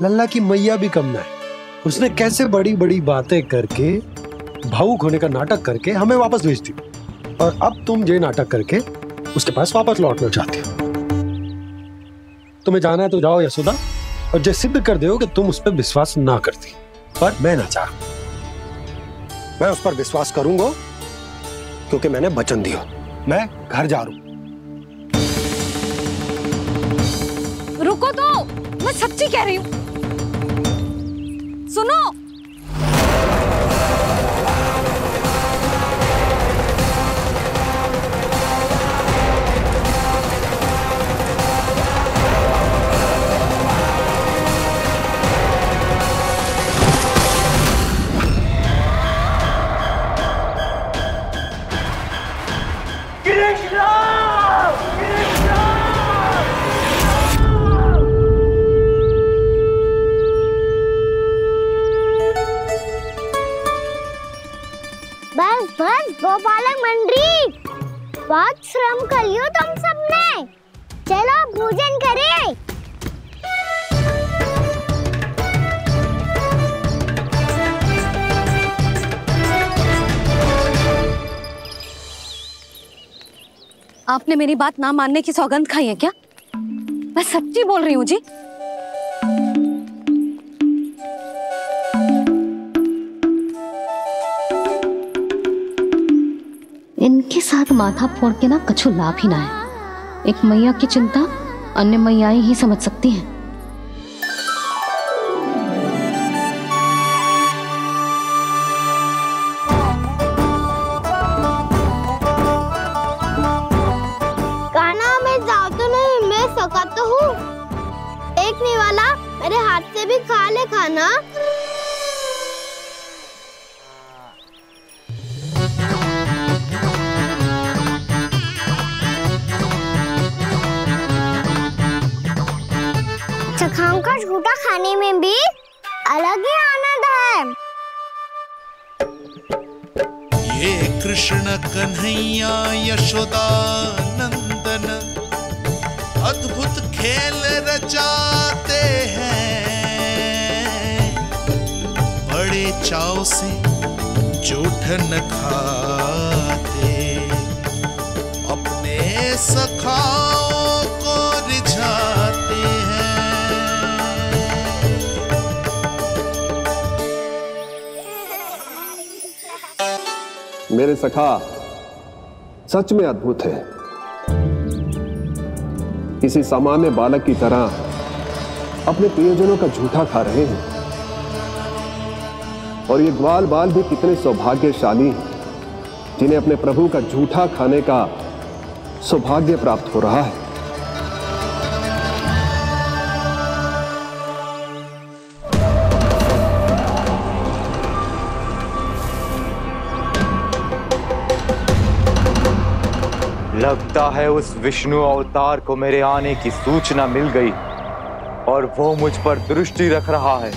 लल्ला की मैया भी कम ना है। उसने कैसे बड़ी बड़ी बातें करके, भावुक होने का नाटक करके हमें वापस भेज दी, और अब तुम ये नाटक करके उसके पास वापस लौटना चाहती हो। तुम्हें जाना है तो जाओ यशोदा, और जो सिद्ध कर दो कि तुम उस पर विश्वास ना करती, पर मैं ना चाह, मैं उस पर विश्वास करूंगा क्योंकि मैंने वचन दिया। मैं घर जा रहा हूं। रुको तो, मैं सच्ची कह रही हूँ, सुनो। बस बस गोपालक मंडली, बहुत श्रम कर लियो तुम सबने, चलो भोजन करें। आपने मेरी बात ना मानने की सौगंध खाई है क्या? मैं सच्ची बोल रही हूँ जी। इनके साथ माथा फोड़ के ना कछु लाभ ही ना है। एक मैया की चिंता अन्य मैयाएं ही समझ सकती हैं। कान्हा मैं जाओ तो नहीं, मैं सका तो हूँ। देखने वाला मेरे हाथ से भी खा ले खाना। चखाओं का झूठा खाने में भी अलग ही आनंद है। ये कृष्ण कन्हैया यशोदा नंदन अद्भुत खेल रचाते हैं, बड़े चाव से जूठन खाते, अपने सखाओं को रिझाते हैं। मेरे सखा सच में अद्भुत है। किसी सामान्य बालक की तरह अपने प्रियजनों का झूठा खा रहे हैं, और ये ग्वाल बाल भी कितने सौभाग्यशाली हैं जिन्हें अपने प्रभु का झूठा खाने का सौभाग्य प्राप्त हो रहा है। लगता है उस विष्णु अवतार को मेरे आने की सूचना मिल गई और वो मुझ पर दृष्टि रख रहा है।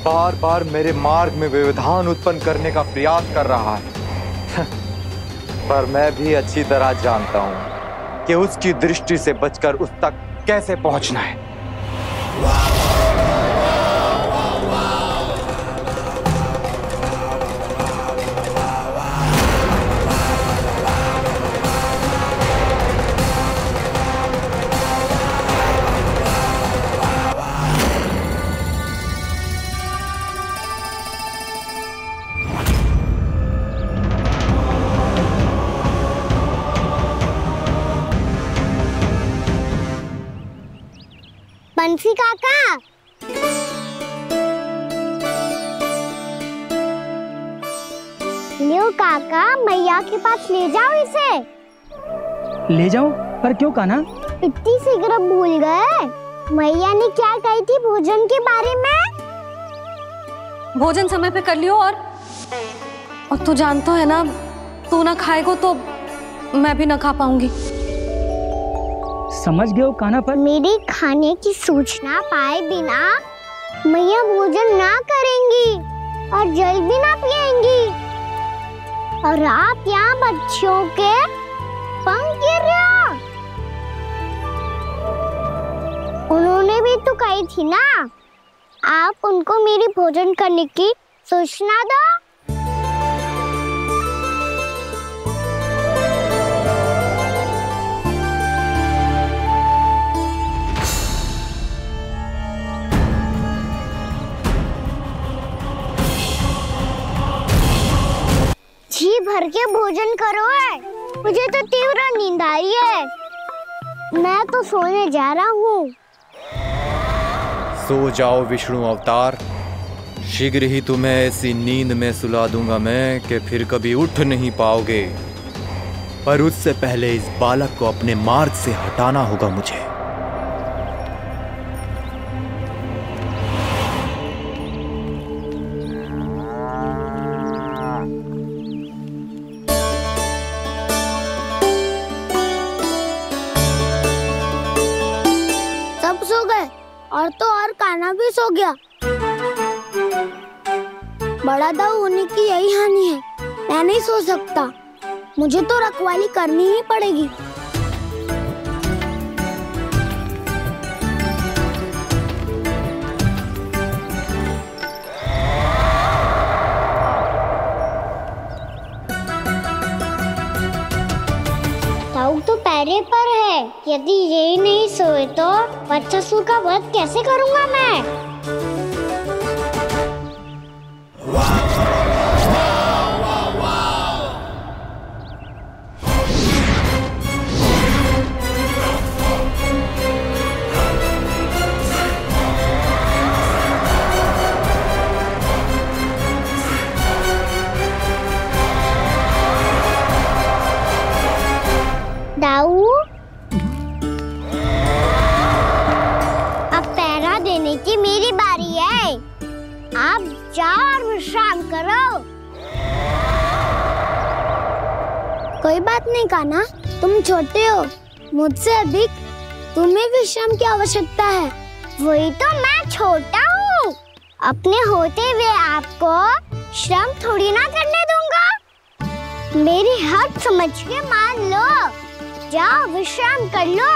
बार बार मेरे मार्ग में व्यवधान उत्पन्न करने का प्रयास कर रहा है। पर मैं भी अच्छी तरह जानता हूं कि उसकी दृष्टि से बचकर उस तक कैसे पहुंचना है। तुलसी काका। लियो काका, मैया के पास ले जाओ इसे। ले जाओ? पर क्यों कान्हा? इतनी शीघ्र भूल गए? मैया ने क्या कही थी भोजन के बारे में? भोजन समय पे कर लियो। और तू जानता है ना, तू ना खाएगो तो मैं भी ना खा पाऊंगी। समझ गए हो कान्हा? पर मेरे खाने की सूचना पाए बिना मैया भोजन ना करेंगी और जल भी ना पिएंगी। और आप यहाँ बच्चों के पंख गिर रहे हो। उन्होंने भी तो कही थी ना, आप उनको मेरी भोजन करने की सूचना दो। जी भर के भोजन करो है, मुझे तो तीव्र नींद आ रही है। मैं तो सोने जा रहा हूँ। सो जाओ विष्णु अवतार, शीघ्र ही तुम्हें ऐसी नींद में सुला दूंगा मैं कि फिर कभी उठ नहीं पाओगे। पर उससे पहले इस बालक को अपने मार्ग से हटाना होगा मुझे। सब सो गए और तो और कान्हा भी सो गया। बड़ा दाऊ होने की यही हानि है। मैं नहीं सो सकता, मुझे तो रखवाली करनी ही पड़ेगी। दाऊ तो पैरे पर है। यदि यही नहीं सोए तो बच्चासुर का वध कैसे करूंगा मैं? दाऊ, अब पहरा देने की मेरी बारी है। आप जाओ और विश्राम करो। कोई बात नहीं कान्हा, तुम छोटे हो, मुझसे अधिक तुम्हें विश्राम की आवश्यकता है। वही तो मैं छोटा हूँ, अपने होते हुए आपको श्रम थोड़ी ना करने दूंगा। मेरी हद समझ के मान लो। जाओ विश्राम कर लो।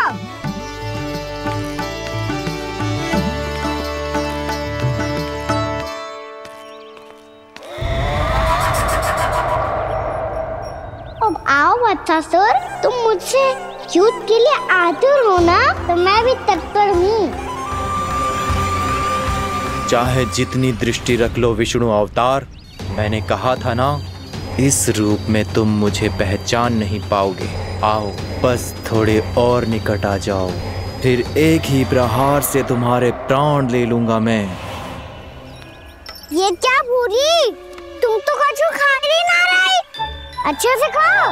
अब आओ बच्चासुर, तुम मुझसे युद्ध के लिए आतुर हो ना, तो मैं भी तत्पर हूँ। चाहे जितनी दृष्टि रख लो विष्णु अवतार, मैंने कहा था ना, इस रूप में तुम मुझे पहचान नहीं पाओगे। आओ बस थोड़े और निकट आ जाओ, फिर एक ही प्रहार से तुम्हारे प्राण ले लूंगा मैं। ये क्या भूरी, तुम तो कछु खा ही ना रही। अच्छे से खाओ।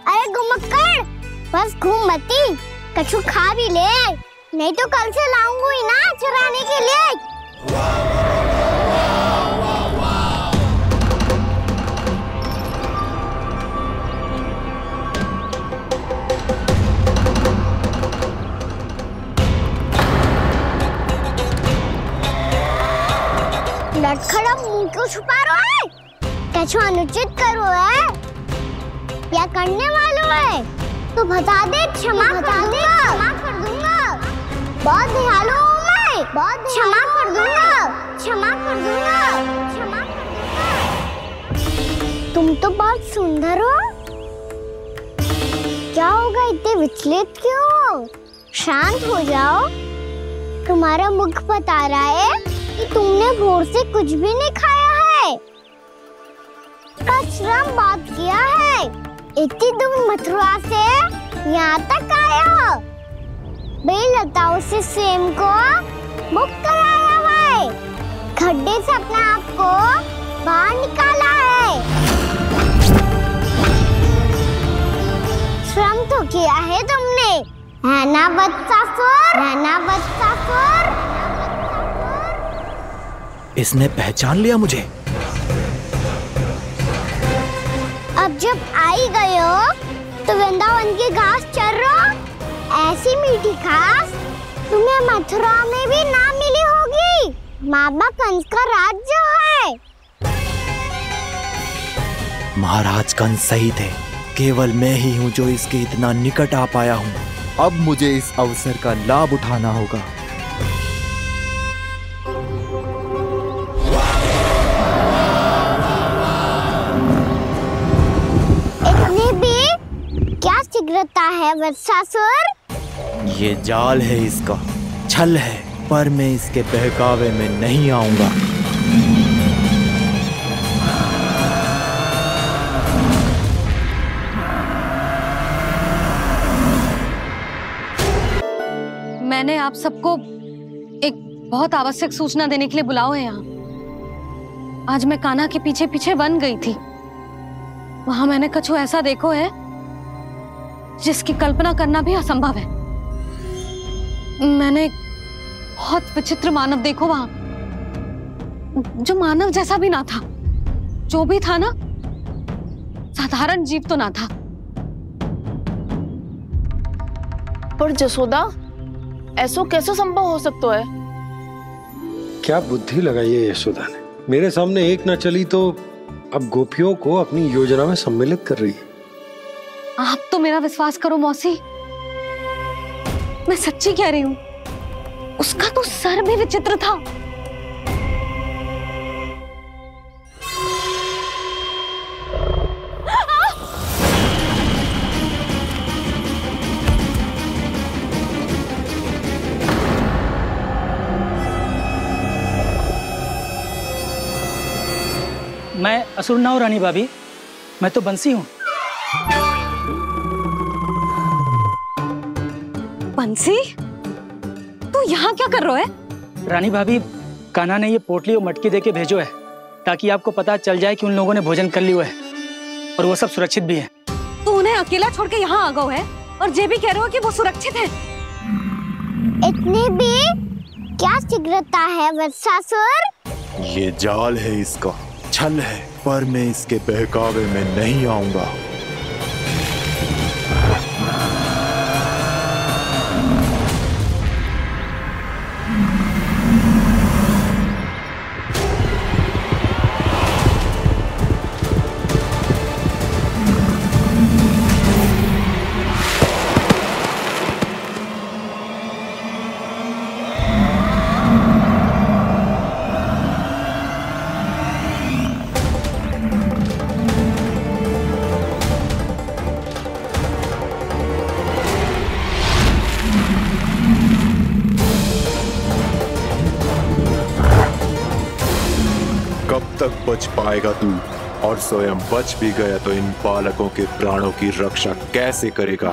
अरे घुमक्कड़, बस घूम मती, कछु खा भी ले, नहीं तो कल से लाऊंगी ना चुराने के लिए। लटखड़ा मुंह क्यों छुपा रहा है? कछु अनुचित करो है या करने वालों है तो बता दे, क्षमा कर दूंगा। बहुत दयालु हूँ मैं, बहुत क्षमा कर दूंगा। तुम तो बहुत सुंदर हो। क्या होगा, इतने विचलित क्यों हो? शांत हो जाओ। तुम्हारा मुख बता रहा है कि तुमने भोर से कुछ भी नहीं खाया है, बस श्रम बहुत किया है। इतनी दूर मथुरा से यहाँ तक आए हो? बेलता उसे स्वयं को मुक्त कराया हुआ है, खड्डे से अपने आप को बाहर निकाला है। श्रम तो किया है तुमने, है ना वत्सासुर? है ना वत्सासुर? इसने पहचान लिया मुझे। अब जब आई गए हो तो वृंदावन की घास चर रहो। ऐसी मीठी घास तुम्हें मथुरा में भी ना मिली होगी। मामा कंस का राज्य है। महाराज कंस सही थे, केवल मैं ही हूँ जो इसके इतना निकट आ पाया हूँ। अब मुझे इस अवसर का लाभ उठाना होगा। इतने भी क्या शीघ्रता है वत्सासुर? ये जाल है इसका, छल है, पर मैं इसके बहकावे में नहीं आऊंगा। मैंने आप सबको एक बहुत आवश्यक सूचना देने के लिए बुलाओ है यहाँ। आज मैं कान्हा के पीछे पीछे वन गई थी। वहां मैंने कछु ऐसा देखो है जिसकी कल्पना करना भी असंभव है। मैंने एक बहुत विचित्र मानव देखो वहां, जो मानव जैसा भी ना था। जो भी था ना, साधारण जीव तो ना था। पर जसोदा, ऐसा कैसे संभव हो सकता है? क्या बुद्धि लगाई है यशोदा ने। मेरे सामने एक ना चली तो अब गोपियों को अपनी योजना में सम्मिलित कर रही है। आप तो मेरा विश्वास करो मौसी, मैं सच्ची कह रही हूं। उसका तो सर भी विचित्र था। मैं असुर ना हूं रानी भाभी, मैं तो बंसी हूँ। बंसी, तू यहाँ क्या कर रहा है? रानी भाभी, कान्हा ने ये पोटली और मटकी देके भेजो है ताकि आपको पता चल जाए कि उन लोगों ने भोजन कर लिया है और वो सब सुरक्षित भी है। तू उन्हें अकेला छोड़ के यहाँ आ गया है और ये भी कह रहे हो कि वो सुरक्षित है। इतने भी क्या शीघ्रता है वत्सासुर? ये जाल है इसका, छल है, पर मैं इसके बहकावे में नहीं आऊंगा। बच पाएगा तू, और स्वयं बच भी गया तो इन बालकों के प्राणों की रक्षा कैसे करेगा?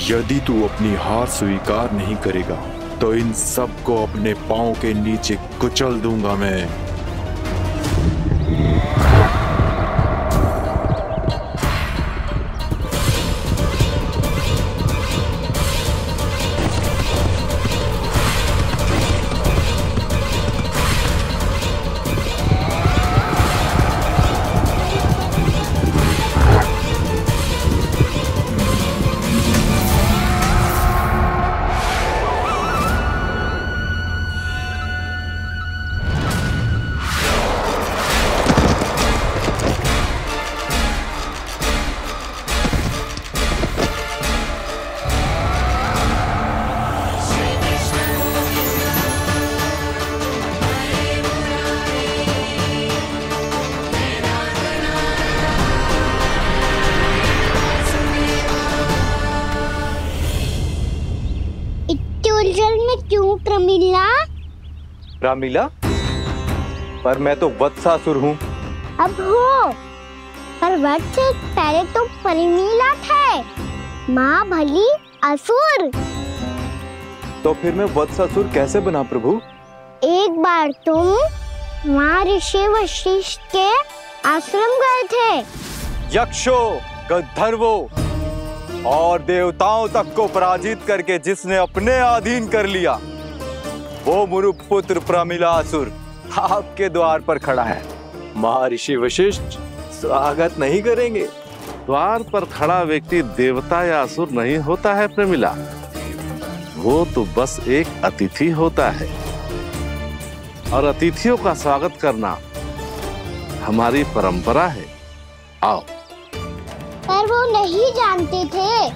यदि तू अपनी हार स्वीकार नहीं करेगा तो इन सबको अपने पांव के नीचे कुचल दूंगा मैं। रामीला, पर मैं तो वत्सासुर हूँ। अब हो, पर वट से पहले तो परिमीला थे, माँ भली असुर। तो फिर मैं वत्सासुर कैसे बना प्रभु? एक बार तुम वहाँ ऋषि वशिष्ठ के आश्रम गए थे। यक्षो, गंधर्वो और देवताओं तक को पराजित करके जिसने अपने अधीन कर लिया, वो मुरुपुत्र प्रमिलासुर आपके द्वार पर खड़ा है। महर्षि वशिष्ठ स्वागत नहीं करेंगे? द्वार पर खड़ा व्यक्ति देवता या असुर नहीं होता है प्रमिला, वो तो बस एक अतिथि होता है, और अतिथियों का स्वागत करना हमारी परंपरा है। आओ। पर वो नहीं जानते थे,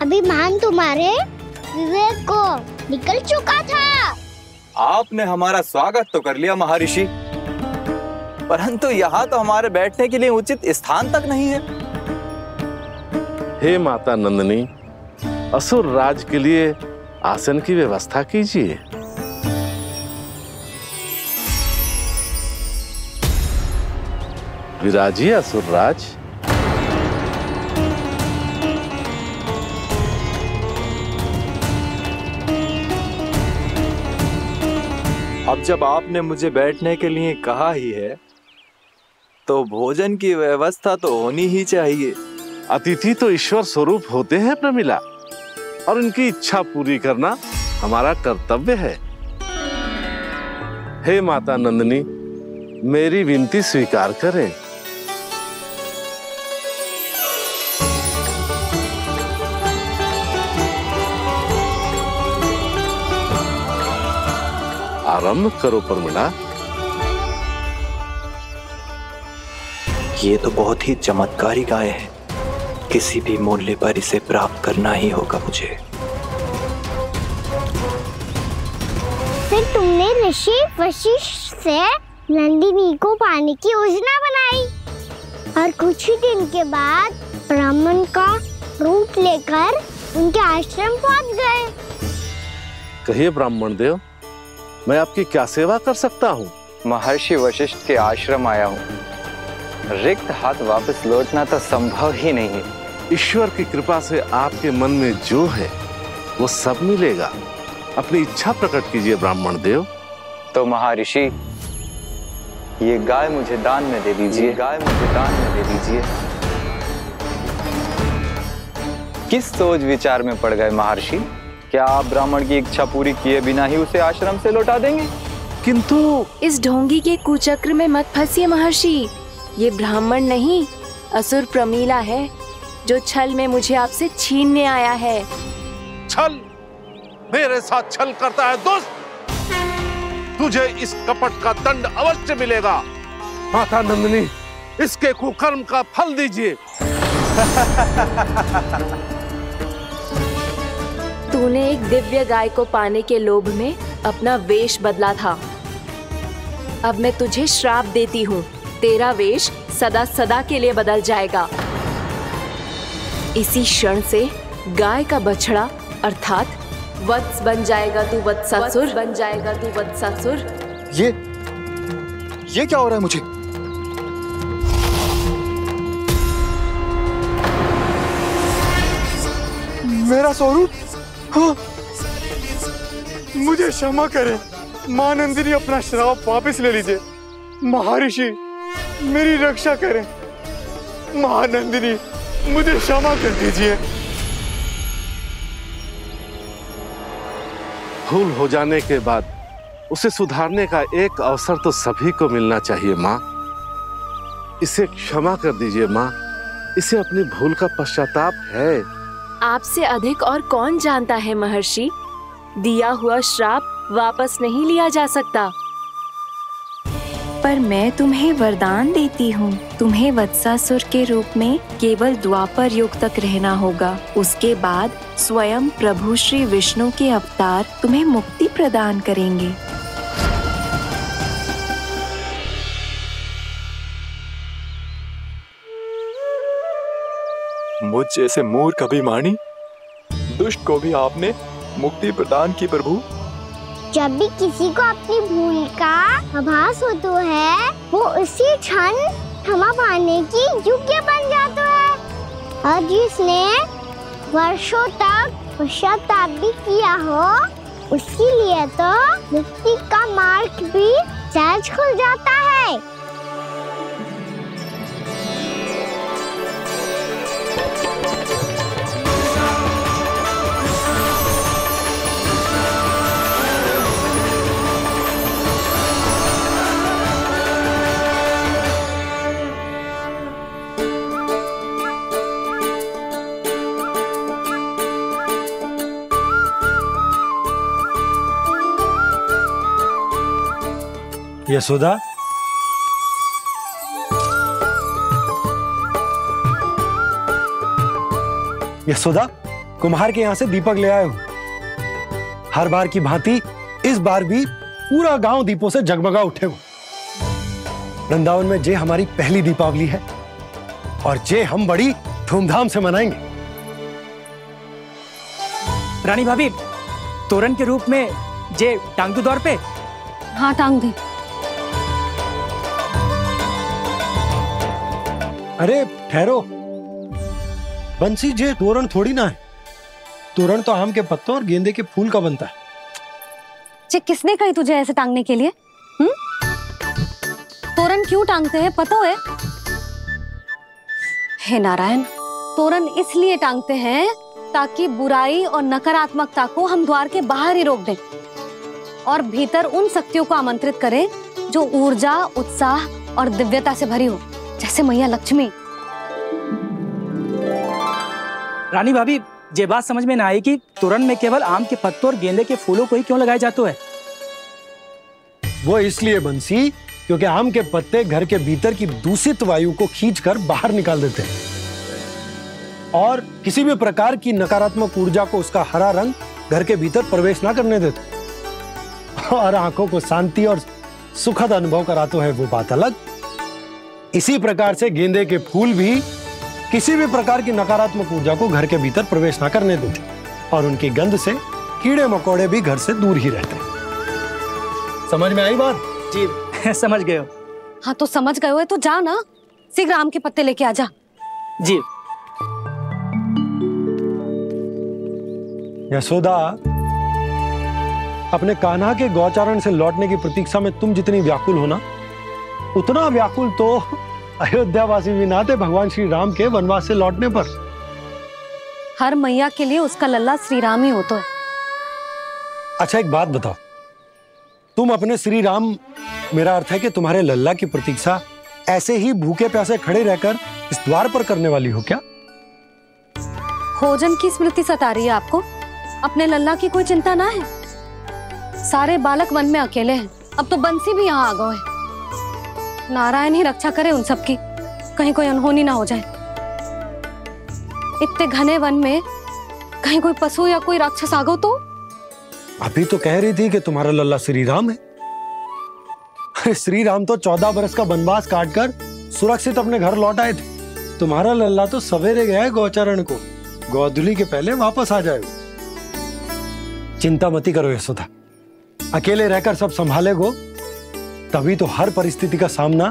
अभिमान तुम्हारे विवेक को निकल चुका था। आपने हमारा स्वागत तो कर लिया महर्षि, परंतु यहाँ तो हमारे बैठने के लिए उचित स्थान तक नहीं है। हे माता नंदिनी, असुर राज के लिए आसन की व्यवस्था कीजिए। विराजिए असुर राज। अब जब आपने मुझे बैठने के लिए कहा ही है, तो भोजन की व्यवस्था तो होनी ही चाहिए। अतिथि तो ईश्वर स्वरूप होते हैं प्रमिला, और उनकी इच्छा पूरी करना हमारा कर्तव्य है। हे माता नंदिनी, मेरी विनती स्वीकार करें। आरंभ करो प्रमिला। ये तो बहुत ही चमत्कारी गाय है, किसी भी मूल्य पर इसे प्राप्त करना ही होगा मुझे। फिर तुमने ऋषि वशिष्ठ से नंदिनी को पाने की योजना बनाई, और कुछ ही दिन के बाद ब्राह्मण का रूप लेकर उनके आश्रम पहुंच गए। कहिए ब्राह्मण देव, मैं आपकी क्या सेवा कर सकता हूँ? महर्षि वशिष्ठ के आश्रम आया हूँ, रिक्त हाथ वापस लौटना तो संभव ही नहीं है। ईश्वर की कृपा से आपके मन में जो है वो सब मिलेगा। अपनी इच्छा प्रकट कीजिए ब्राह्मण देव। तो महर्षि, ये गाय मुझे दान में दे दीजिए। गाय मुझे दान में दे दीजिए। किस सोच विचार में पड़ गए महर्षि? क्या आप ब्राह्मण की इच्छा पूरी किए बिना ही उसे आश्रम से लौटा देंगे? किंतु इस ढोंगी के कुचक्र में मत फंसिए महर्षि। ये ब्राह्मण नहीं, असुर प्रमीला है, जो छल में मुझे आपसे छीनने आया है। छल? मेरे साथ छल करता है दुष्ट? तुझे इस कपट का दंड अवश्य मिलेगा। माता नंदिनी, इसके कुकर्म का फल दीजिए। तूने एक दिव्य गाय को पाने के लोभ में अपना वेश बदला था। अब मैं तुझे श्राप देती हूँ, तेरा वेश सदा सदा के लिए बदल जाएगा। इसी क्षण से गाय का बछड़ा अर्थात वत्स बन जाएगा तू वत्सासुर। बन जाएगा तू वत्सासुर। ये क्या हो रहा है मुझे? मेरा स्वरूप? हाँ। मुझे क्षमा करें मां नंदिनी, अपना श्राप वापस ले लीजिए। महर्षि, मेरी रक्षा करें। मां नंदिनी, मुझे क्षमा कर दीजिए। भूल हो जाने के बाद उसे सुधारने का एक अवसर तो सभी को मिलना चाहिए माँ। इसे क्षमा कर दीजिए माँ, इसे अपनी भूल का पश्चाताप है। आपसे अधिक और कौन जानता है महर्षि, दिया हुआ श्राप वापस नहीं लिया जा सकता। पर मैं तुम्हें वरदान देती हूँ, तुम्हें वत्सासुर के रूप में केवल द्वापर युग तक रहना होगा। उसके बाद स्वयं प्रभु श्री विष्णु के अवतार तुम्हें मुक्ति प्रदान करेंगे। मुझ जैसे मूर्ख अभिमानी दुष्ट को भी आपने मुक्ति प्रदान की प्रभु। जब भी किसी को अपनी भूल का आभास होता है, वो उसी क्षण क्षमा पाने की योग्य बन जाता है। और जिसने वर्षों तक पश्चाताप भी किया हो, उसके लिए तो मुक्ति का मार्ग भी सहज खुल जाता है। यशोदा, यशोदा, कुम्हार के यहां से दीपक ले आए हूं। हर बार की भांति इस बार भी पूरा गांव दीपों से जगमगा उठे हो। वृंदावन में जे हमारी पहली दीपावली है और जे हम बड़ी धूमधाम से मनाएंगे। रानी भाभी, तोरण के रूप में जे टांग दो दौर पे। हाँ, टांग दे। अरे ठहरो बंसी, जे तोरण थोड़ी ना है। तोरण तो आम के पत्तों और गेंदे के फूल का बनता है। जे किसने कही तुझे ऐसे टांगने के लिए? तोरण क्यों टांगते हैं पता है? हे नारायण, तोरण इसलिए टांगते हैं ताकि बुराई और नकारात्मकता को हम द्वार के बाहर ही रोक दें और भीतर उन शक्तियों को आमंत्रित करें जो ऊर्जा, उत्साह और दिव्यता से भरी हो, जैसे मैया लक्ष्मी। रानी भाभी, ये बात समझ में ना आई कि तोरण में केवल आम के पत्तों और गेंदे के फूलों को ही क्यों लगाया जाता है? वो इसलिए बंसी, क्योंकि आम के पत्ते घर के भीतर की दूषित वायु को खींचकर बाहर निकाल देते हैं और किसी भी प्रकार की नकारात्मक ऊर्जा को उसका हरा रंग घर के भीतर प्रवेश ना करने देते और आंखों को शांति और सुखद अनुभव कराते है, वो बात अलग। इसी प्रकार से गेंदे के फूल भी किसी भी प्रकार की नकारात्मक ऊर्जा को घर के भीतर प्रवेश ना करने देते और उनकी गंध से कीड़े मकोड़े भी घर से दूर ही रहते हैं। समझ में आई बात? जी समझ गए हो। हाँ तो समझ गए हो तो जा ना, शीघ्र आम के पत्ते लेके आ जा। जी। यशोदा, अपने कान्हा के गौचारण से लौटने की प्रतीक्षा में तुम जितनी व्याकुल हो ना, उतना व्याकुल तो अयोध्यावासी भी ना थे भगवान श्री राम के वनवास से लौटने पर। हर मैया के लिए उसका लल्ला श्री राम ही होता है। अच्छा एक बात बताओ, तुम अपने श्री राम, मेरा अर्थ है कि तुम्हारे लल्ला की प्रतीक्षा ऐसे ही भूखे प्यासे खड़े रहकर इस द्वार पर करने वाली हो क्या? भोजन की स्मृति सता रही है आपको? अपने लल्ला की कोई चिंता ना है। सारे बालक वन में अकेले हैं, अब तो बंसी भी यहाँ आ गए हैं। नारायण ही रक्षा करे उन सबकी, कहीं कोई अनहोनी ना हो जाए। इतने घने वन में कहीं कोई पशु या कोई राक्षस आ गो तो? अभी तो कह रही थी कि तुम्हारा लल्ला श्री राम है। अरे श्री राम तो 14 बरस का वनवास काटकर सुरक्षित अपने घर लौट आए थे। तुम्हारा लल्ला तो सवेरे गया है गौचरण को, गोधूली के पहले वापस आ जाएगा। चिंता मती करो यशोदा, अकेले रहकर सब संभालेगो तभी तो हर परिस्थिति का सामना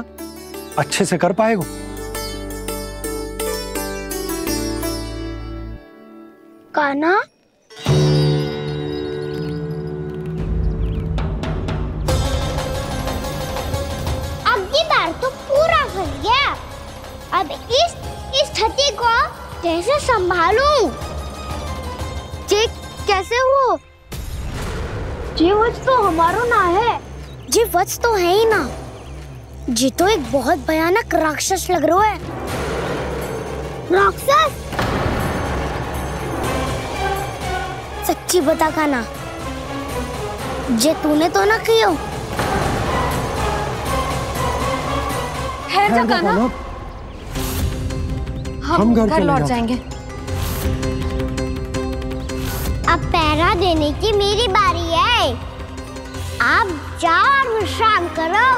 अच्छे से कर पाएगो। कान्हा, अब की बार तो पूरा फंस गया। अब इस स्थिति को कैसे संभालूं? जी कैसे हो? जी वच तो हमारो ना है। जी वच तो है ही ना। जी तो एक बहुत भयानक राक्षस लग रहा है। राक्षस? सच्ची बता कान्हा, जे तूने तो ना कियो? है जा कान्हा, हम घर लौट जाएंगे। अब पहरा देने की मेरी बारी है। आप जाओ और विश्राम करो।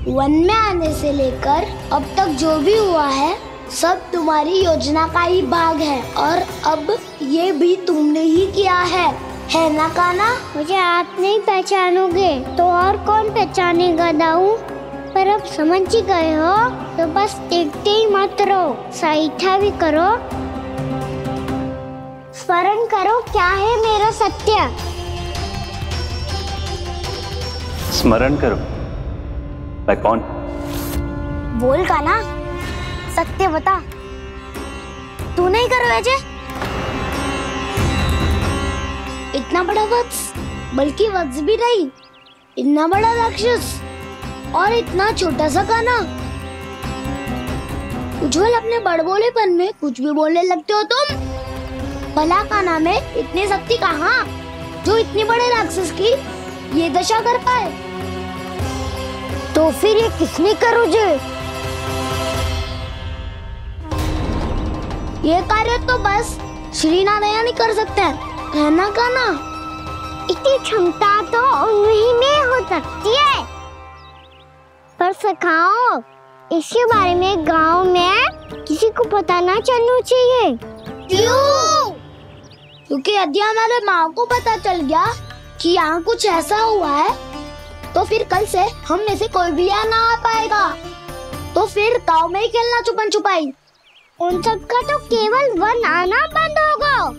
वन में आने से लेकर अब तक जो भी हुआ है सब तुम्हारी योजना का ही भाग है और अब ये भी तुमने ही किया है ना कान्हा? मुझे आप नहीं पहचानोगे तो और कौन पहचानेगा दाऊ? पर अब समझ ही गए हो तो बस देखते ही मत रहो, सईठा भी करो। स्मरण करो क्या है मेरा सत्य। स्मरण करो। मैं कौन? बोल का ना, सत्य बता। तू नहीं करो अजय। इतना बड़ा वत्स, बल्कि वत्स भी नहीं, इतना बड़ा राक्षस और इतना छोटा सा काना। उज्जवल अपने बड़बोलेपन में कुछ भी बोलने लगते हो तुम। भला काना में इतनी शक्ति कहाँ जो इतने बड़े राक्षस की ये दशा कर पाए? तो फिर ये किसने करो जे? ये कार्य तो बस श्री नारायण ही कर सकते हैं, है ना काना? इतनी क्षमता तो उन्हीं में हो सकती है, पर सखाओ इसके बारे में गांव में किसी को पता ना चलना चाहिए। क्यों? क्योंकि यदि हमारे माँ को पता चल गया कि यहाँ कुछ ऐसा हुआ है, तो फिर कल से हम में से कोई भी यहाँ ना आ पाएगा। तो फिर गांव में ही खेलना छुपन छुपाई। उन सब का तो केवल वन आना बंद होगा।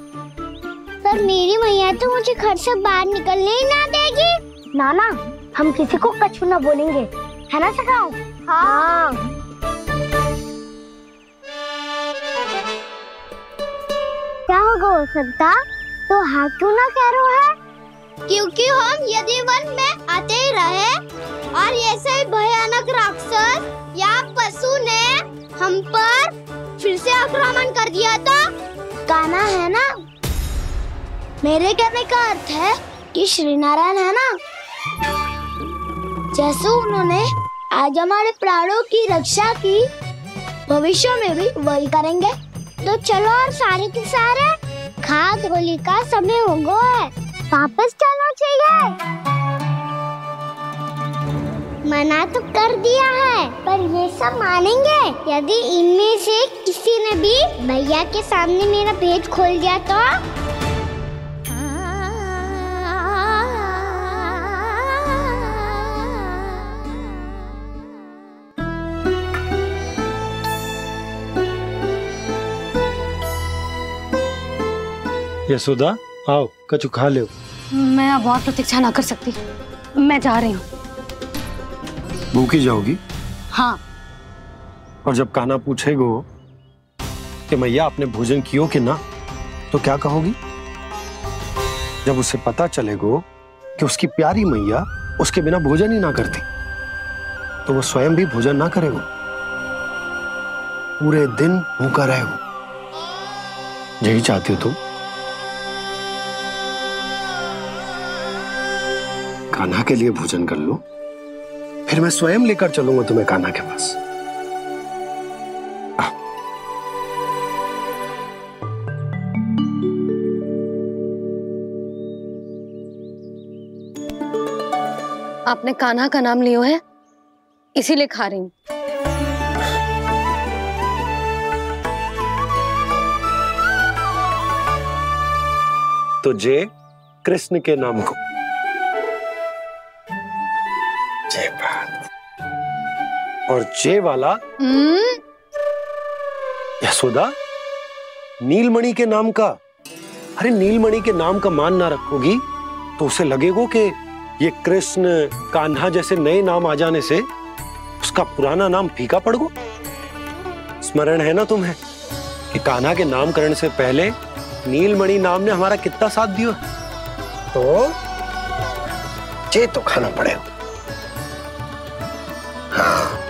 पर मेरी मैया तो मुझे घर से बाहर निकलने ही ना देगी। नाना, हम किसी को कछु ना बोलेंगे, है ना सखाओ? हाँ। क्या होगा हो सकता? तो हाँ क्यों ना कह रहे है? क्योंकि हम यदि वन में आते ही रहे और ऐसे भयानक राक्षस या पशु ने हम पर फिर से आक्रमण कर दिया तो काना, है ना? मेरे कहने का अर्थ है कि श्री नारायण है ना, जैसे उन्होंने आज हमारे प्राणों की रक्षा की, भविष्य में भी वही करेंगे। तो चलो और सारे के सारे खाद होली का समय हो गया है, वापस चलना चाहिए। मना तो कर दिया है, पर ये सब मानेंगे यदि इनमें से किसी ने भी भैया के सामने मेरा भेद खोल दिया तो? यशोदा, आओ कछु खा लो। मैं अब और प्रतीक्षा ना कर सकती, मैं जा रही हूँ। भूखी जाओगी? हाँ। और जब कान्हा पूछेगो कि मैया आपने भोजन कियो कि ना, तो क्या कहोगी? जब उसे पता चलेगो कि उसकी प्यारी मैया उसके बिना भोजन ही ना करती, तो वो स्वयं भी भोजन ना करेगो, पूरे दिन भूखा रहेगो। यही चाहती हो तुम? कान्हा के लिए भोजन कर लो, फिर मैं स्वयं लेकर चलूंगा तुम्हें कान्हा के पास। आपने कान्हा का नाम लियो है, इसीलिए खा रही हूँ। तो जय कृष्ण के नाम को। जय बात। और जय वाला यशोदा, नीलमणि के नाम का। अरे नीलमणि के नाम का मान ना रखोगी तो उसे लगेगा कि ये कृष्ण कान्हा जैसे नए नाम आ जाने से उसका पुराना नाम फीका पड़ गो। स्मरण है ना तुम्हें कि कान्हा के नामकरण से पहले नीलमणि नाम ने हमारा कितना साथ दिया? तो जे तो खाना पड़ेगा। हाँ।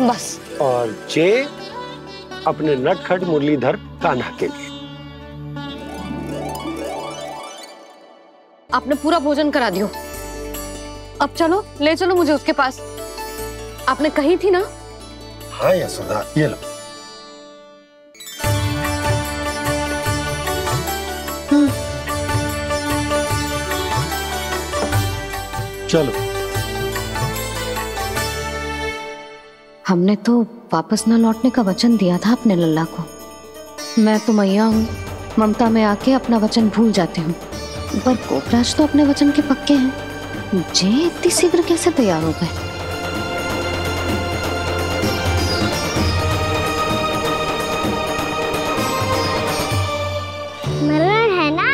बस। और जे अपने नटखट मुरलीधर कान्हा के लिए। आपने पूरा भोजन करा दियो, अब चलो, ले चलो मुझे उसके पास। आपने कही थी ना? हाँ यशोदा, ये लो। चलो। हमने तो वापस न लौटने का वचन दिया था अपने लल्ला को। मैं तो मैया हूँ, ममता में आके अपना वचन भूल जाती हूँ, पर गोपराज तो अपने वचन के पक्के हैं। जे इतनी शीघ्र कैसे तैयार हो गए? मरण है ना,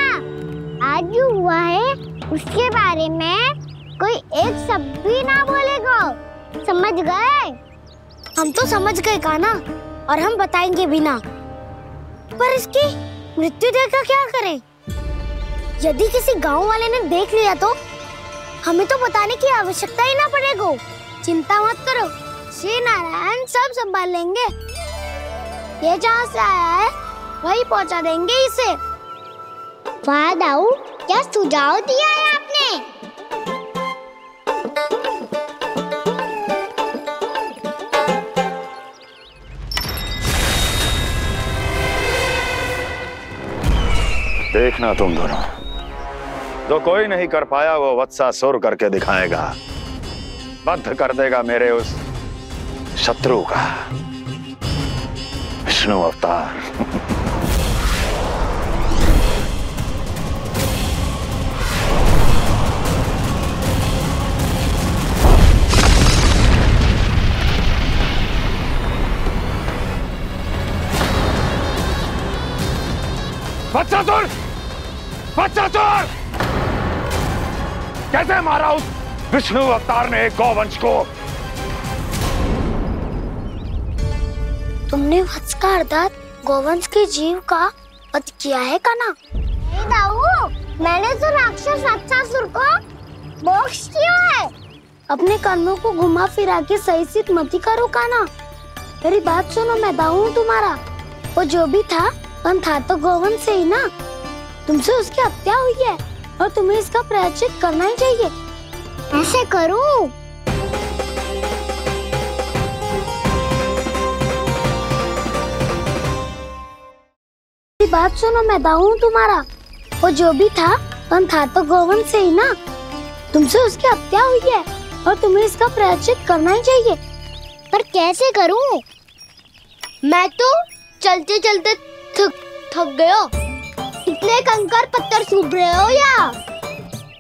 आज जो हुआ है उसके बारे में कोई एक शब्द भी ना बोलेगा, समझ गए? हम तो समझ गए कान्हा, और हम बताएंगे भी ना। पर इसकी मृत्यु देखकर क्या करें? यदि किसी गांव वाले ने देख लिया तो हमें तो बताने की आवश्यकता ही ना पड़ेगा। चिंता मत करो, श्री नारायण सब संभाल लेंगे। ये जहाँ से आया है वही पहुँचा देंगे इसे। वाह दाऊ, क्या सुझाव दिया है आपने? देखना तुम दोनों, जो कोई नहीं कर पाया वो वत्सासुर करके दिखाएगा, बद्ध कर देगा मेरे उस शत्रु का विष्णु अवतार। वत्सासुर! वत्सासुर! कैसे मारा उस विष्णु अवतार ने गौवंश को? तुमने वत्स का अर्थात गौवंश के जीव का वध किया है कान्हा? नहीं दाऊ, मैंने तो राक्षस वत्सासुर को मोक्ष किया है। अपने कर्मों को घुमा फिरा के सही सिद्ध मत करो कान्हा। मेरी बात सुनो, मैं दाऊ हूँ तुम्हारा। वो जो भी था पर था तो गौवंश से ही ना। तुमसे उसकी हत्या हुई है और तुम्हें इसका प्रायश्चित करना ही चाहिए। ऐसे करूं? मेरी बात सुनो, मैं दाऊ हूँ तुम्हारा। वो जो भी था पर था तो गौवंश से ही ना। तुमसे उसकी हत्या हुई है और तुम्हें इसका प्रायश्चित करना ही चाहिए। पर कैसे करूं? मैं तो चलते चलते थक गया। इतने कंकर पत्थर सूख रहे हो या?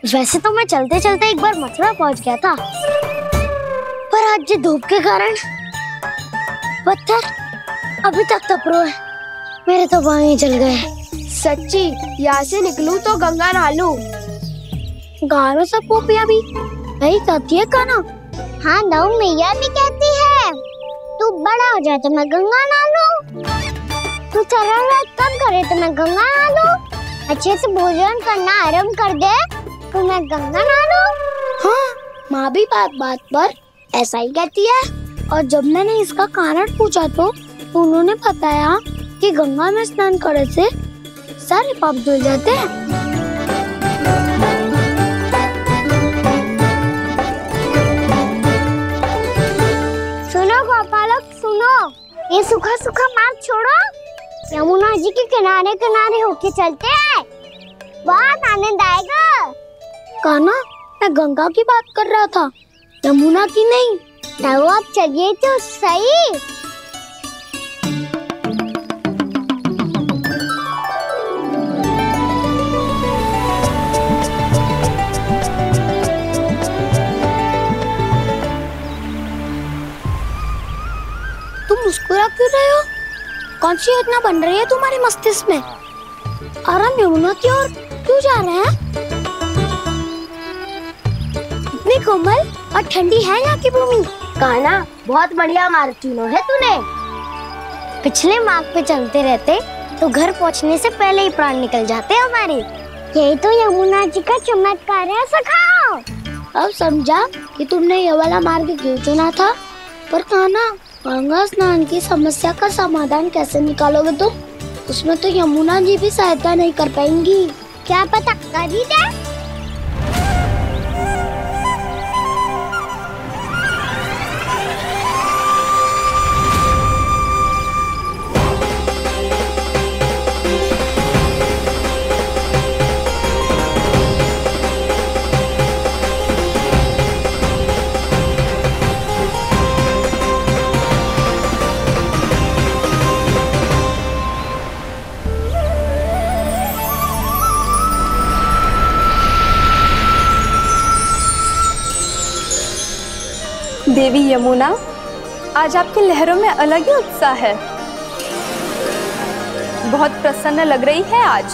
वैसे तो मैं चलते चलते एक बार मथुरा पहुंच गया था, पर आज ये धूप के कारण पत्थर अभी तक तप रहे हैं। मेरे तो पाँव ही जल गए। सच्ची, यहाँ से निकलूं तो गंगा नहा लूं। गाँव में सब पोपिया भी यही कहती है कान्हा। हाँ दाऊ, मैया भी कहती है तू बड़ा हो जाए तो मैं गंगा नहा लूं, तू चरण व्रत कम करे तो मैं गंगा नहा लूं, अच्छे से भोजन करना आरंभ कर दे तो मैं गंगा नहा लूं। हाँ, माँ भी बात बात पर ऐसा ही कहती है। और जब मैंने इसका कारण पूछा तो उन्होंने बताया कि गंगा में स्नान करने से सारे पाप धुल जाते हैं। सुनो गोपालक सुनो, ये सूखा सूखा मार्ग छोड़ो, यमुना जी के किनारे किनारे होके चलते हैं, बहुत आनंद आएगा। कान्हा, मैं गंगा की बात कर रहा था, यमुना की नहीं। तो आप चलिए तो सही। तुम मुस्कुरा क्यों रहे हो? कौन सी योजना बन रही है तुम्हारे मस्तिष्क में? और हम यमुना की ओर क्यों जा रहे हैं? इतनी कोमल और ठंडी है यहाँ की भूमि। कान्हा, बहुत बढ़िया मार्ग चुना है तूने। पिछले मार्ग पे चलते रहते तो घर पहुँचने से पहले ही प्राण निकल जाते हमारे। यही तो यमुना जी का चमत्कार है सखा। अब समझा कि तुमने ये वाला मार्ग क्यों चुना था। पर कान्हा, गंगा स्नान की समस्या का समाधान कैसे निकालोगे तुम? उसमें तो यमुना जी भी सहायता नहीं कर पाएंगी। क्या पता कर ही दे। देवी यमुना, आज आपके लहरों में अलग ही उत्साह है। बहुत प्रसन्न लग रही है आज।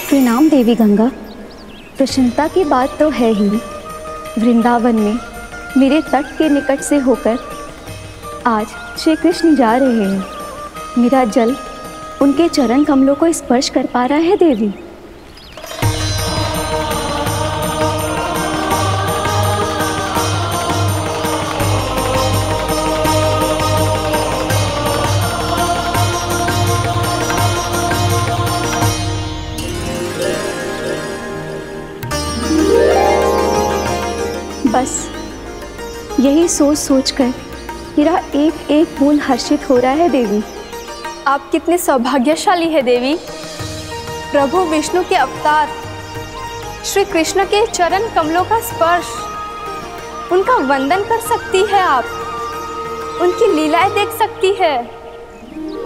प्रणाम देवी गंगा। प्रसन्नता की बात तो है ही। वृंदावन में मेरे तट के निकट से होकर आज श्री कृष्ण जा रहे हैं। मेरा जल उनके चरण कमलों को स्पर्श कर पा रहा है देवी। बस यही सोच सोचकर मेरा एक एक फूल हर्षित हो रहा है देवी। आप कितने सौभाग्यशाली है देवी। प्रभु विष्णु के अवतार श्री कृष्ण के चरण कमलों का स्पर्श, उनका वंदन कर सकती है आप, उनकी लीलाएं देख सकती है,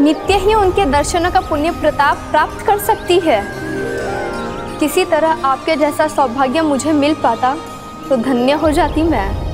नित्य ही उनके दर्शनों का पुण्य प्रताप प्राप्त कर सकती है। किसी तरह आपके जैसा सौभाग्य मुझे मिल पाता तो धन्य हो जाती मैं।